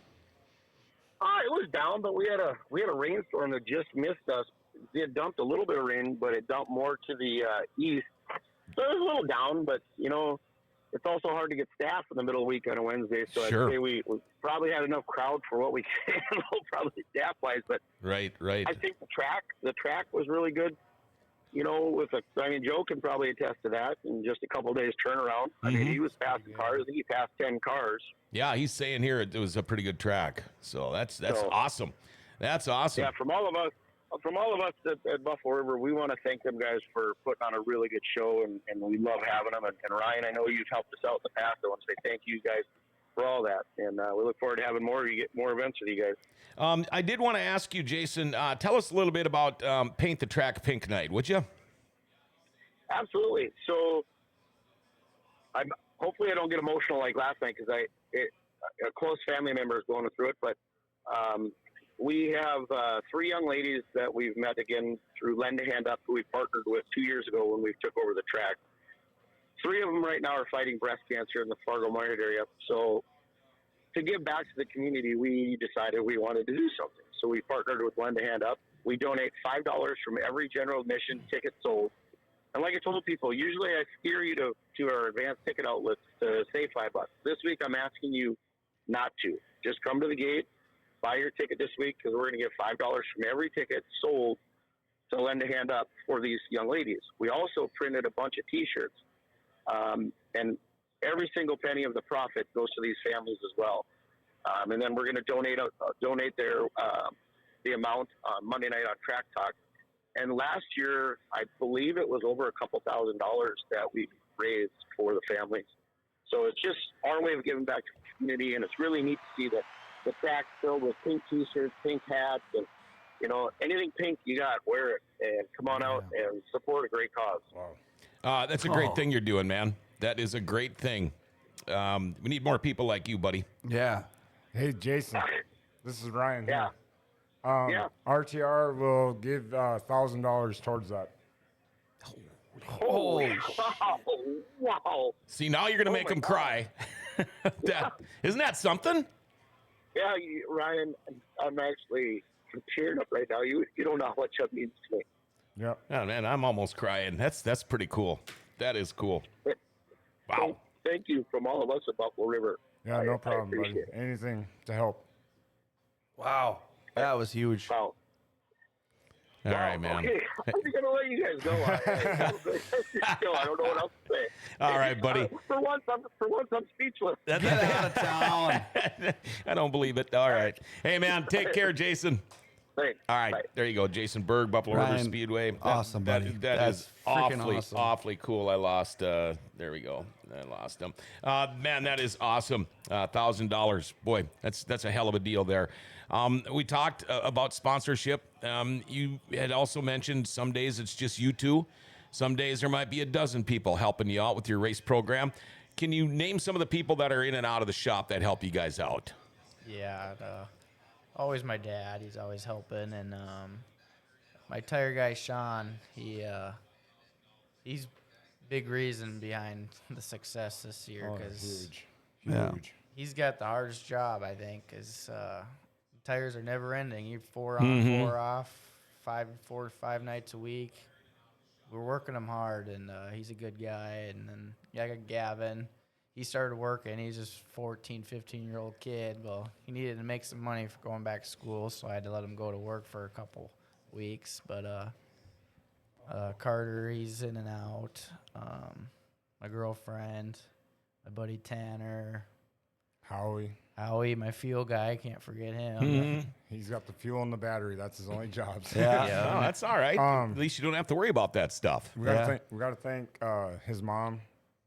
It was down, but we had a rainstorm that just missed us. It dumped a little bit of rain, but it dumped more to the east. So it was a little down, but it's also hard to get staff in the middle of the week on a Wednesday. So Sure. I'd say we probably had enough crowd for what we can handle, probably staff wise. But Right. I think the track was really good. Joe can probably attest to that in just a couple of days turnaround. I mean, he was passing cars. I think he passed 10 cars. Yeah, he's saying here it was a pretty good track. So that's So- awesome. That's awesome. Yeah, from all of us at Buffalo River, we want to thank them guys for putting on a really good show, and we love having them. And Ryan, I know you've helped us out in the past. I want to say thank you guys for all that, and we look forward to having more events with you guys. I did want to ask you, Jason, tell us a little bit about Paint the Track Pink Night, would you? Absolutely. So, hopefully I don't get emotional like last night because a close family member is going through it. But We have 3 young ladies that we've met again through Lend a Hand Up, who we partnered with 2 years ago when we took over the track. 3 of them right now are fighting breast cancer in the Fargo-Moorhead area. So to give back to the community, we decided we wanted to do something. So we partnered with Lend a Hand Up. We donate $5 from every general admission ticket sold. And like I told people, usually I steer you to our advanced ticket outlets to save $5. This week I'm asking you not to. Just come to the gate, buy your ticket this week, because we're going to give $5 from every ticket sold to Lend a Hand Up for these young ladies. We also printed a bunch of T-shirts, and every single penny of the profit goes to these families as well. And then we're going to donate their the amount on Monday night on Track Talk. And last year, I believe it was over a couple $1,000 that we raised for the families. So it's just our way of giving back to the community, and it's really neat to see that the track's filled with pink T-shirts, pink hats, and anything pink you got, wear it and come on out and support a great cause. Wow. That's a great thing you're doing, man. That is a great thing. We need more people like you, buddy. Yeah. Hey, Jason, this is Ryan. Yeah. Here. RTR will give $1,000 towards that. Holy wow. See, now you're going to make my him God. cry. Isn't that something? Yeah, Ryan, I'm actually tearing up right now. You don't know how much that means to me. Yep. Oh, man, I'm almost crying. That's pretty cool. That is cool. Wow. Thank you from all of us at Buffalo River. Yeah, no I problem, buddy. appreciate it. Anything to help. Wow. That was huge. Wow. All right, man. Okay, I'm going to let you guys go. I don't know what else to say. All right, buddy. For once, I'm speechless. Get out of town. I don't believe it. All right. Hey, man, take care, Jason. Thanks. All right, Bye. there you go, Jason Berg, Buffalo River Ryan, Speedway. awesome, buddy. That That's is freaking awesome. awfully cool. I lost. There we go. I lost him. Man, that is awesome. $1,000. Boy, that's a hell of a deal there. We talked about sponsorship. You had also mentioned some days it's just you two. Some days there might be a dozen people helping you out with your race program. Can you name some of the people that are in and out of the shop that help you guys out? Yeah, always my dad. He's always helping, and my tire guy Sean. He's big reason behind the success this year because Huge. Yeah. Huge. he's got the hardest job, I think, because tires are never ending. You're 4 on, 4 off, 4 to 5 nights a week. We're working him hard, and he's a good guy. And then I got Gavin. He started working. He's just 14, 15-year-old kid. Well, he needed to make some money for going back to school, so I had to let him go to work for a couple weeks. But Carter, he's in and out. My girlfriend, my buddy Tanner, Howie, my fuel guy. I can't forget him. He's got the fuel and the battery. That's his only job. Oh, that's all right. At least you don't have to worry about that stuff. We gotta thank his mom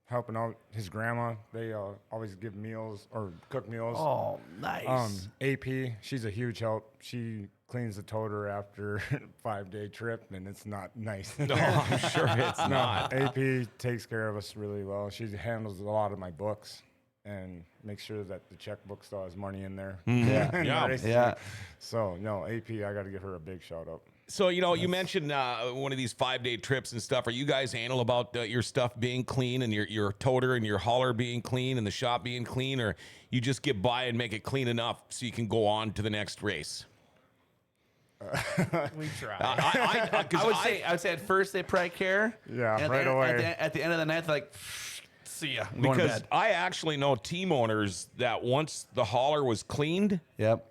helping out his grandma. They always give meals or cook meals. Oh, nice. AP, she's a huge help. She cleans the toter after 5-day trip, and it's not nice. No, I'm sure it's not. AP takes care of us really well. She handles a lot of my books and makes sure that the checkbook still has money in there. Yeah. So, no, AP, I got to give her a big shout out. So, you mentioned one of these 5-day trips and stuff. Are you guys anal about your stuff being clean and your toter and your hauler being clean and the shop being clean, or you just get by and make it clean enough so you can go on to the next race? We try. I would say at first they probably care. Yeah, and right away. At the end of the night, they're like, see ya. I'm going to Because bed. I actually know team owners that once the hauler was cleaned, Yep.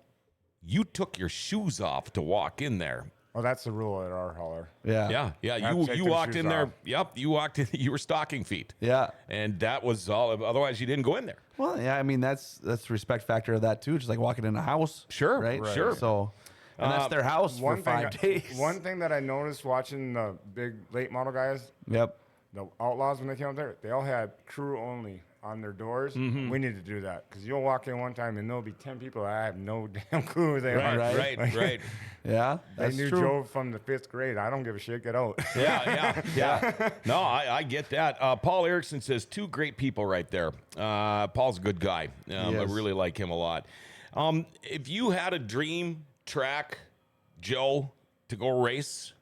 you took your shoes off to walk in there. Oh, that's the rule at our hauler. Yeah. Yeah. Have to take You them walked shoes in there. off. Yep. You walked in. You were stocking feet. Yeah. And that was all. Otherwise, you didn't go in there. Well, yeah, I mean, that's the respect factor of that, too. Just like walking in a house. Sure, Right? right. Sure. So, and that's their house for 5 days. One thing that I noticed watching the big late model guys, Yep. the Outlaws, when they came out there, they all had crew only on their doors. Mm-hmm. We need to do that because you'll walk in one time and there'll be 10 people. I have no damn clue who they are. Right. Right. Yeah. They That's knew true. Joe from the 5th grade. I don't give a shit. Get out. Yeah. No, I get that. Paul Erickson says 2 great people right there. Paul's a good guy. I is. really like him a lot. If you had a dream track, Joe, to go race,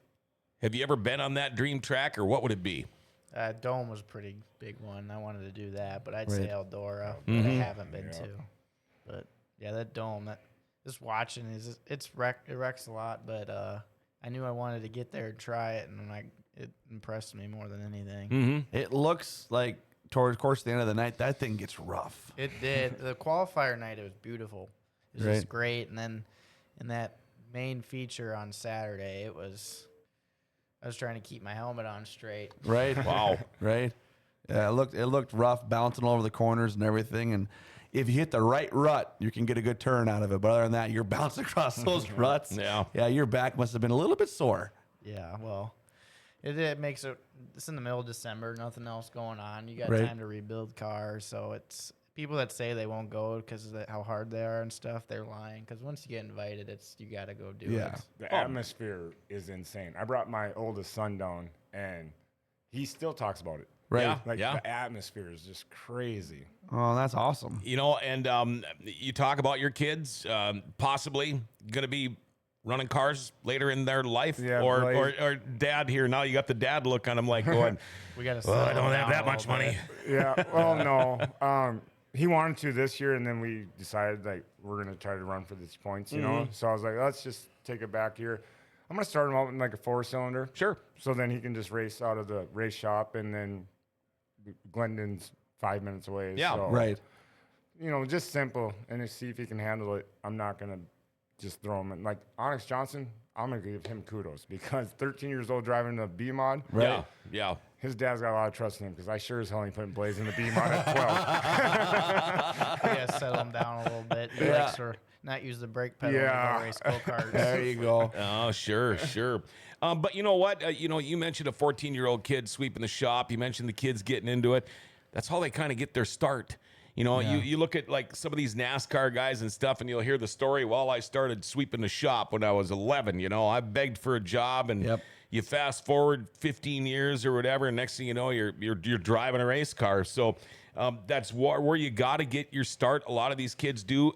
have you ever been on that dream track, or what would it be? Dome was a pretty big one. I wanted to do that, but I'd Right. say Eldora, that I haven't been to. But yeah, that Dome, just watching it wrecks a lot. But I knew I wanted to get there and try it, and it impressed me more than anything. It looks like towards course the end of the night that thing gets rough. It did. The qualifier night, it was beautiful. It was Right. just great, and then in that main feature on Saturday, I was trying to keep my helmet on straight. Right. Wow. Right. Yeah, it looked rough, bouncing all over the corners and everything. And if you hit the right rut, you can get a good turn out of it. But other than that, you're bouncing across those ruts. Yeah. Yeah, your back must have been a little bit sore. Yeah, well, it makes it. It's in the middle of December, nothing else going on. You got Right. time to rebuild cars, so it's people that say they won't go because of how hard they are and stuff. They're lying because once you get invited, you got to go do Yeah. it. The atmosphere is insane. I brought my oldest son down, and he still talks about it. Right. Yeah. Like the atmosphere is just crazy. Oh, that's awesome. You know, and you talk about your kids possibly going to be running cars later in their life, Yeah, or dad here. Now you got the dad look on him like going, We got to. well, I don't have that much money. Yeah. Well, no. He wanted to this year, and then we decided like we're gonna try to run for these points, you know. So I was like, let's just take it back here. I'm gonna start him out in like a 4-cylinder. Sure. So then he can just race out of the race shop, and then Glendon's 5 minutes away. Yeah. So, Right. You know, just simple, and just see if he can handle it. I'm not gonna just throw him in. Like Onyx Johnson, I'm gonna give him kudos because 13 years old driving a B mod. Right. Yeah. Yeah. His dad's got a lot of trust in him because I sure as hell ain't putting Blaze in the B mod at 12. We got to settle him down a little bit. He Yeah. likes to not use the brake pedal Yeah. to go race go-karts. There you go. Oh, sure, sure. But you know what? You mentioned a 14-year-old kid sweeping the shop. You mentioned the kids getting into it. That's how they kind of get their start. You know, you look at like some of these NASCAR guys and stuff, and you'll hear the story. Well, I started sweeping the shop when I was 11. You know, I begged for a job, and Yep. you fast forward 15 years or whatever, and next thing you know, you're driving a race car. So that's where you got to get your start. A lot of these kids do.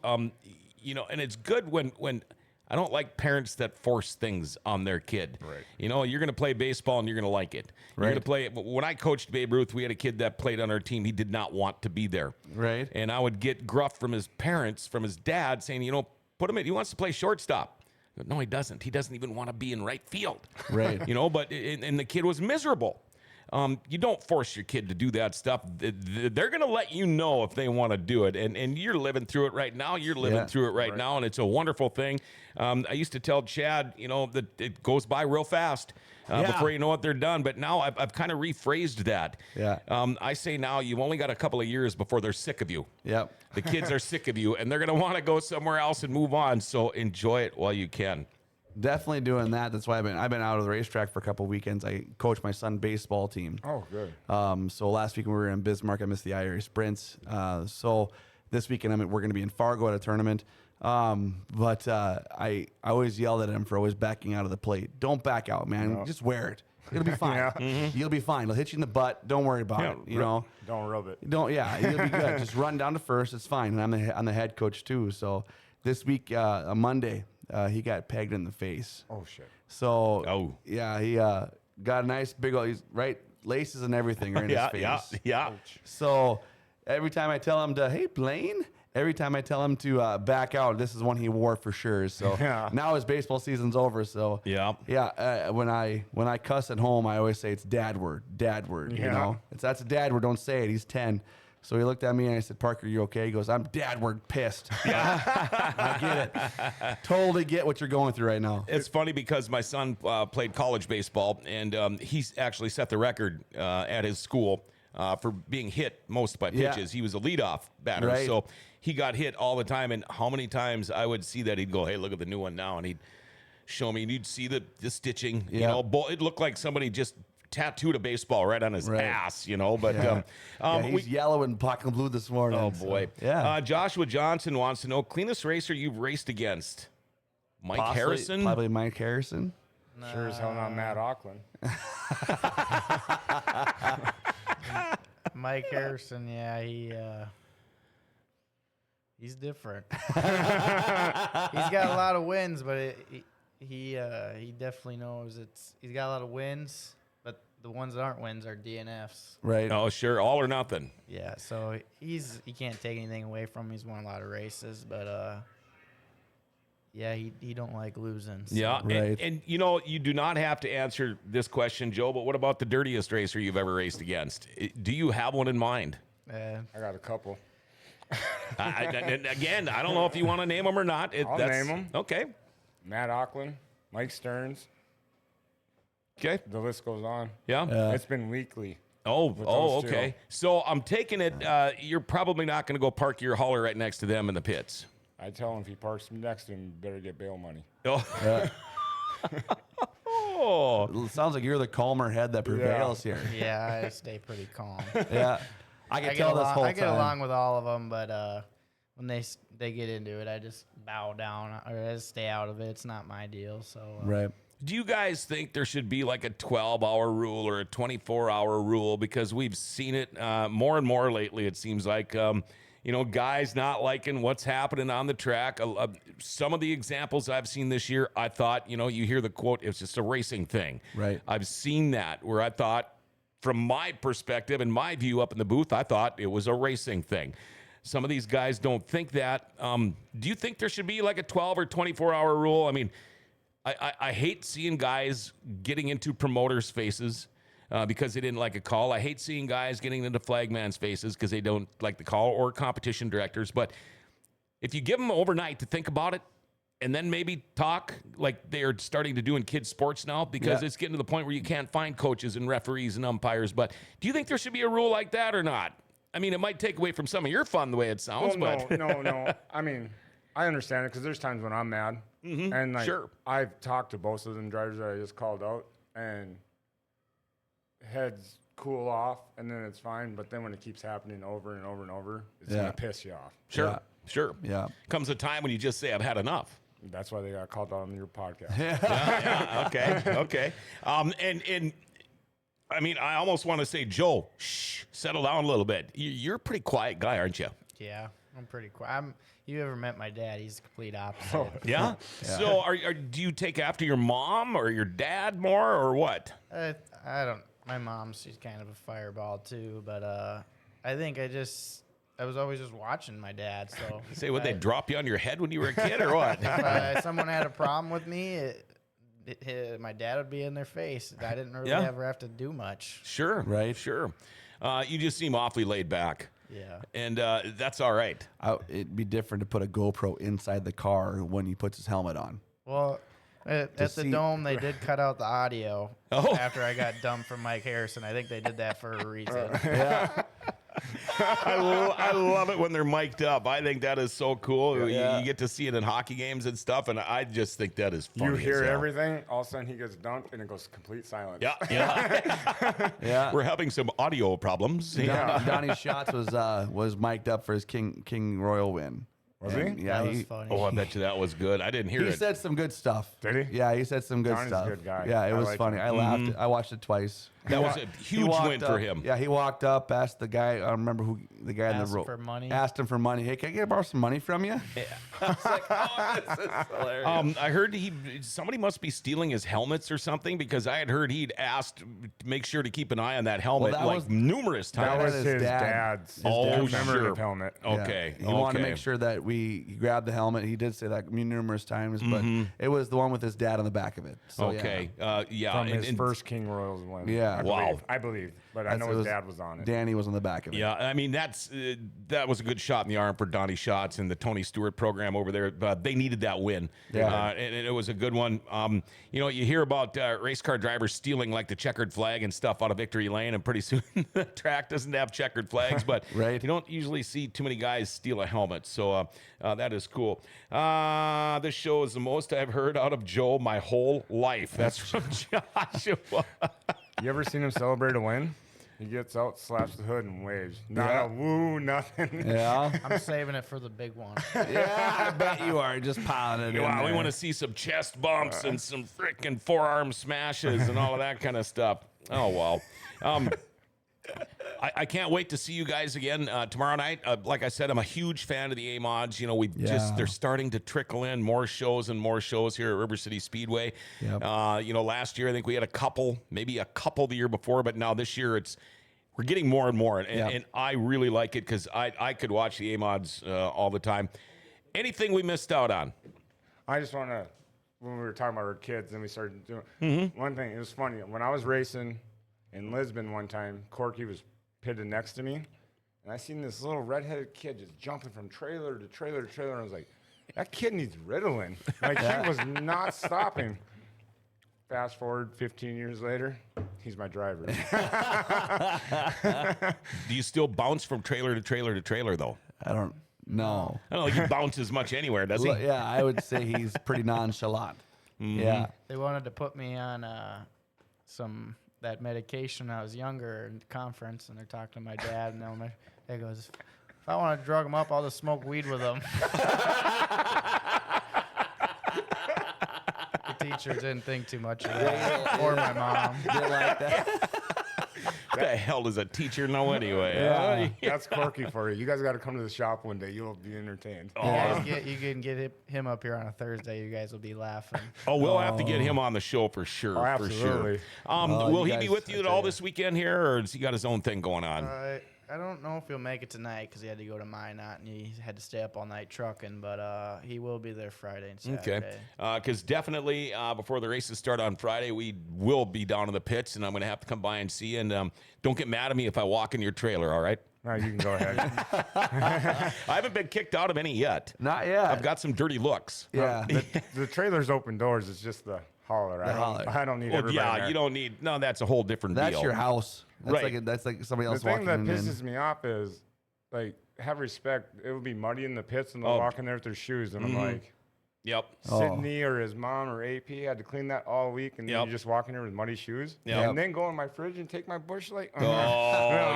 You know, and it's good when I don't like parents that force things on their kid. Right. You know, you're going to play baseball and you're going to like it. You're Right. going to play. When I coached Babe Ruth, we had a kid that played on our team. He did not want to be there. Right. And I would get gruff from his parents, from his dad, saying, you know, put him in. He wants to play shortstop. I go, no, he doesn't. He doesn't even want to be in right field. Right. You know, but and the kid was miserable. You don't force your kid to do that stuff. They're going to let you know if they want to do it. And you're living through it right now. You're living Yeah. through it right now, and it's a wonderful thing. I used to tell Chad, you know, that it goes by real fast before you know what they're done. But now I've kind of rephrased that. Yeah. I say now you've only got a couple of years before they're sick of you. Yep. The kids are sick of you, and they're going to want to go somewhere else and move on. So enjoy it while you can. Definitely doing that. That's why I've been out of the racetrack for a couple weekends. I coach my son's baseball team. Oh, good. So last week when we were in Bismarck, I missed the IRA sprints. So this weekend we're going to be in Fargo at a tournament. But I always yelled at him for always backing out of the plate. Don't back out, man. No. Just wear it. It'll be fine. Yeah. You'll be fine. It'll hit you in the butt. Don't worry about Yeah, it. You know. Don't rub it. Don't. Yeah, you'll be good. Just run down to first. It's fine. And I'm the head coach too. So this week, on Monday, he got pegged in the face. Oh, shit. So Oh. yeah, he got a nice big old. He's right. Laces and everything are in his face. yeah. So every time I tell him to, hey, Blaine, every time I tell him to back out, this is one he wore for sure. So Yeah. now his baseball season's over. So Yeah. when I cuss at home, I always say it's dad word. You Yeah. know, that's a dad word. Don't say it. He's 10. So he looked at me and I said, Parker, you okay? He goes, I'm dad word pissed. Yeah, I get it. Totally get what you're going through right now. It's funny because my son played college baseball, and he's actually set the record at his school for being hit most by Yeah. pitches. He was a leadoff batter, Right. so he got hit all the time. And how many times I would see that he'd go, "Hey, look at the new one now," and he'd show me, and you'd see the stitching. You Yeah. know, it looked like somebody just tattooed a baseball right on his Right. ass. You know, but Yeah. He's yellow and black and blue this morning. oh so, boy, yeah. Joshua Johnson wants to know cleanest racer you've raced against. Mike Possibly- Harrison. Probably Mike Harrison. Sure as hell not Matt Auckland. Mike Harrison, yeah, He's different. He's got a lot of wins, but he definitely knows he's got a lot of wins, but the ones that aren't wins are DNFs. Right. Oh, sure, all or nothing. Yeah, so he can't take anything away from him. He's won a lot of races, but yeah, he don't like losing. So. Yeah, Right. and you know, you do not have to answer this question, Joe, but what about the dirtiest racer you've ever raced against? Do you have one in mind? I got a couple. And again, I don't know if you want to name them or not. I'll name 'em. Okay. Matt Auckland, Mike Stearns. Okay. The list goes on. Yeah. It's been weekly. Oh, those two. okay. So I'm taking it. You're probably not going to go park your hauler right next to them in the pits. I tell him if he parks next to him, you better get bail money. Oh. Yeah. Oh. It sounds like you're the calmer head that prevails here. Yeah, I stay pretty calm. Yeah. I can tell this whole I time. get along with all of them, but when they get into it, I just bow down or I just stay out of it. It's not my deal. So Right. Do you guys think there should be like a 12-hour rule or a 24-hour rule? Because we've seen it more and more lately, it seems like. You know, guys not liking what's happening on the track. Some of the examples I've seen this year, I thought, you know, you hear the quote, it's just a racing thing. Right. I've seen that where I thought, from my perspective and my view up in the booth, I thought it was a racing thing. Some of these guys don't think that. Do you think there should be like a 12 or 24-hour rule? I mean, I hate seeing guys getting into promoters' faces because they didn't like a call. I hate seeing guys getting into flagman's faces because they don't like the call, or competition directors. But if you give them overnight to think about it and then maybe talk like they're starting to do in kids' sports now, because it's getting to the point where you can't find coaches and referees and umpires. But do you think there should be a rule like that or not? I mean, it might take away from some of your fun the way it sounds. Well, but no. I mean, I understand it because there's times when I'm mad. And like, Sure. I've talked to both of them drivers that I just called out, and heads cool off, and then it's fine. But then when it keeps happening over and over and over, it's Yeah. gonna piss you off. Sure. Yeah. Comes a time when you just say, I've had enough. That's why they got called out on your podcast. Okay. And I mean, I almost want to say, Joe, shh, settle down a little bit. You're a pretty quiet guy, aren't you? yeah, I'm pretty quiet. You ever met my dad? He's the complete opposite. Yeah. So, do you take after your mom or your dad more, or what? I don't. My mom, she's kind of a fireball too, but I think I was always just watching my dad. So Say, would they drop you on your head when you were a kid, or what? if someone had a problem with me, my dad would be in their face. I didn't really ever have to do much. Sure. Right. Sure. You just seem awfully laid back. Yeah. And that's all right. It'd be different to put a GoPro inside the car when he puts his helmet on. Well, at the see- Dome, they did cut out the audio Oh. after I got dumped from Mike Harrison. I think they did that for a reason. Yeah. I love it when they're mic'd up. I think that is so cool. Yeah. You get to see it in hockey games and stuff, and I just think that is funny. You as hear hell. everything, all of a sudden he gets dumped, and it goes complete silence. Yeah. Yeah. We're having some audio problems. Donnie Schatz was mic'd up for his King Royal win. Was And, he? Yeah, That was funny. Oh, I bet you that was good. I didn't hear he it. said some good stuff. Did he? Yeah, he said some good Donnie's a stuff. good guy. Yeah, it I was like funny. him. I laughed. I watched it twice. That was a huge win for up- him. Yeah, he walked up, asked the guy. I don't remember who the guy in Asked the row. for money. Asked him for money. Hey, can I borrow some money from you? I was like, oh, this is hilarious. I heard somebody must be stealing his helmets or something, because I had heard he'd asked to make sure to keep an eye on that helmet that like was- numerous That times. was his his dad. dad's. His Oh, dad's sure. commemorative helmet. Yeah. Okay. He wanted to okay. make sure that he grabbed the helmet. He did say that numerous times, but it was the one with his dad on the back of it. So, Okay. Yeah. From and- his and- first King Royals win. Yeah. Wow. I believe. But I That's- know it his dad was on it. Danny was on the back of it. Yeah, I mean that was a good shot in the arm for Donnie Schatz and the Tony Stewart program over there. But they needed that win, Yeah. and it was a good one. You know, you hear about race car drivers stealing like the checkered flag and stuff out of Victory Lane, and pretty soon the track doesn't have checkered flags. But Right. you don't usually see too many guys steal a helmet, so that is cool. This show is the most I've heard out of Joe my whole life. That's from Joshua. You ever seen him celebrate a win? He gets out, slaps the hood, and waves. Not a woo, nothing. Yeah. I'm saving it for the big one. Yeah, I bet you are just piling it in Wow, we there. want to see some chest bumps and some freaking forearm smashes and all of that kind of stuff. Oh, wow. I can't wait to see you guys again tomorrow night. Like I said, I'm a huge fan of the A-Mods. You know, they're starting to trickle in more shows here at River City Speedway. Yep. You know, last year I think we had maybe a couple the year before, but now this year we're getting more and more, and I really like it because I could watch the A-Mods all the time. Anything we missed out on? I just want to, when we were talking about our kids and we started doing, one thing, it was funny. When I was racing in Lisbon one time, Corky was pitted next to me, and I seen this little redheaded kid just jumping from trailer to trailer to trailer, and I was like, that kid needs Ritalin. Like, he was not stopping. Fast forward 15 years later, he's my driver. Do you still bounce from trailer to trailer to trailer, though? I don't know. I don't think he bounces much anywhere, does he? Yeah, I would say he's pretty nonchalant. Yeah. They wanted to put me on that medication when I was younger in conference, and they're talking to my dad, and he goes, if I want to drug him up, I'll just smoke weed with him. The teacher didn't think too much of that, or my mom. They like that. What the hell does a teacher know anyway? Yeah. That's Corky for you. You guys got to come to the shop one day. You'll be entertained. You can get him up here on a Thursday. You guys will be laughing. Oh, we'll have to get him on the show for sure. Oh, absolutely. For sure. Will he you be guys, with you at all this weekend here, or has he got his own thing going on? I don't know if he'll make it tonight because he had to go to Minot and he had to stay up all night trucking, but he will be there Friday and Saturday. Okay. Because definitely before the races start on Friday, we will be down in the pits, and I'm going to have to come by and see you. And don't get mad at me if I walk in your trailer, all right? No, you can go ahead. I haven't been kicked out of any yet. Not yet. I've got some dirty looks. Yeah. The trailer's open doors. It's just the hauler. I don't need everybody Yeah, there. you don't need. No, that's a whole different That's deal. your house. That's Right. that's like somebody The else thing walking that in. pisses me off is, like, have respect. It will be muddy in the pits, and they'll Oh. walk in there with their shoes, and I'm like, Yep. Sydney or his mom or AP had to clean that all week, and then Yep. you just walk in there with muddy shoes, Yep. and then go in my fridge and take my Busch Light. Oh,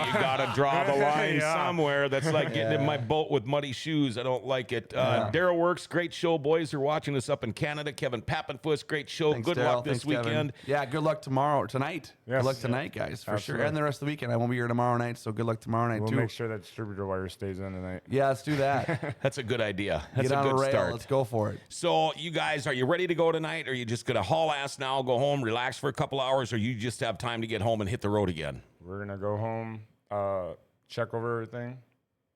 you got to draw the line Yeah. somewhere. That's like getting in my boat with muddy shoes. I don't like it. Daryl Works, great show, boys. Are watching us up in Canada. Kevin Pappenfuss, great show. Thanks, Good Daryl. luck this Thanks, Kevin. weekend. Yeah, good luck tonight. Yes. Good luck tonight, guys, for Absolutely. sure. And the rest of the weekend. I won't be here tomorrow night, so good luck tomorrow night, We'll too. make sure that distributor wire stays on tonight. Yeah, let's do that. That's a good idea. That's Get a on good a rail. start. Let's go for it. So, you guys, are you ready to go tonight? Or are you just going to haul ass now, go home, relax for a couple hours, or you just have time to get home and hit the road again? We're gonna go home, check over everything,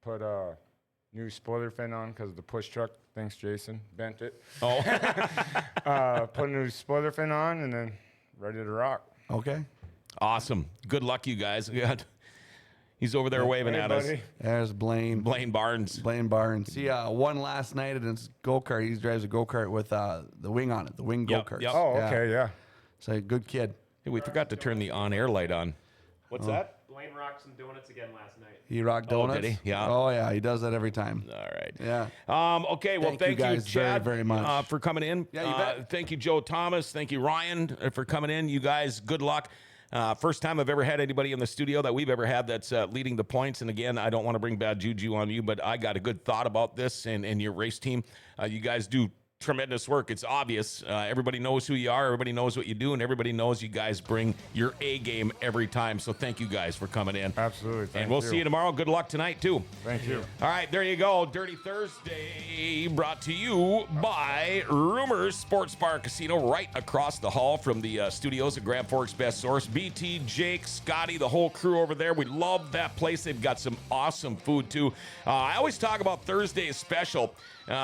put a new spoiler fin on because the push truck, thanks Jason, bent it. Oh, Put a new spoiler fin on, and then ready to rock. Okay. awesome. Good luck, you guys. He's over there waving Hey, at us. buddy. There's Blaine. Blaine Barnes. Blaine Barnes. He won last night in his go-kart. He drives a go-kart with the wing on it, the wing Yep, go-karts. yep. Oh, Yeah. okay, yeah. So a good kid. Hey, we forgot to turn the on-air light on. What's that? Blaine rocked some donuts again last night. He rocked Oh, donuts. did he? Yeah. Oh, yeah. He does that every time. All right. Yeah. Okay, well, Thank thank you you, guys very, Chad, very much. for coming in. Yeah, you bet. Thank you, Joe Thomas. Thank you, Ryan, for coming in. You guys, good luck. First time I've ever had anybody in the studio that we've ever had that's leading the points. And again, I don't want to bring bad juju on you, but I got a good thought about this and your race team. You guys do tremendous work. It's obvious. Everybody knows who you are. Everybody knows what you do. And everybody knows you guys bring your A game every time. So thank you guys for coming in. Absolutely. And we'll see you tomorrow. Good luck tonight, too. Thank you. All right, there you go. Dirty Thursday brought to you by Rumors Sports Bar Casino right across the hall from the studios at Grand Forks Best Source. BT, Jake, Scotty, the whole crew over there. We love that place. They've got some awesome food, too. I always talk about Thursday's special.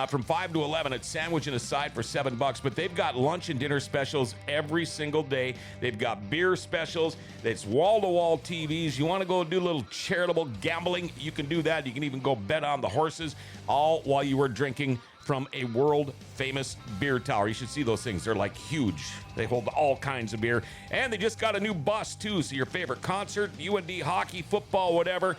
From 5 to 11, it's sandwich and a side for $7, but they've got lunch and dinner specials every single day. They've got beer specials. It's wall-to-wall TVs. You want to go do a little charitable gambling, you can do that. You can even go bet on the horses, all while you were drinking from a world-famous beer tower. You should see those things. They're like huge. They hold all kinds of beer. And they just got a new bus, too, so your favorite concert, UND hockey, football, whatever,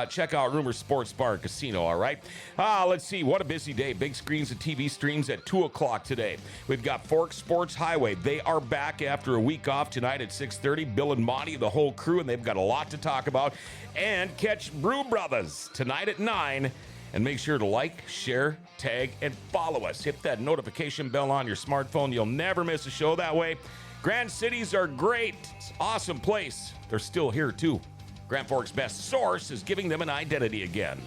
check out Rumor Sports Bar and Casino, all right? Let's see. What a busy day. Big screens and TV streams at 2 o'clock today. We've got Forks Sports Highway. They are back after a week off tonight at 6:30. Bill and Monty, the whole crew, and they've got a lot to talk about. And catch Brew Brothers tonight at 9. And make sure to like, share, tag, and follow us. Hit that notification bell on your smartphone. You'll never miss a show that way. Grand Cities are great. It's an awesome place. They're still here, too. Grand Forks' best source is giving them an identity again.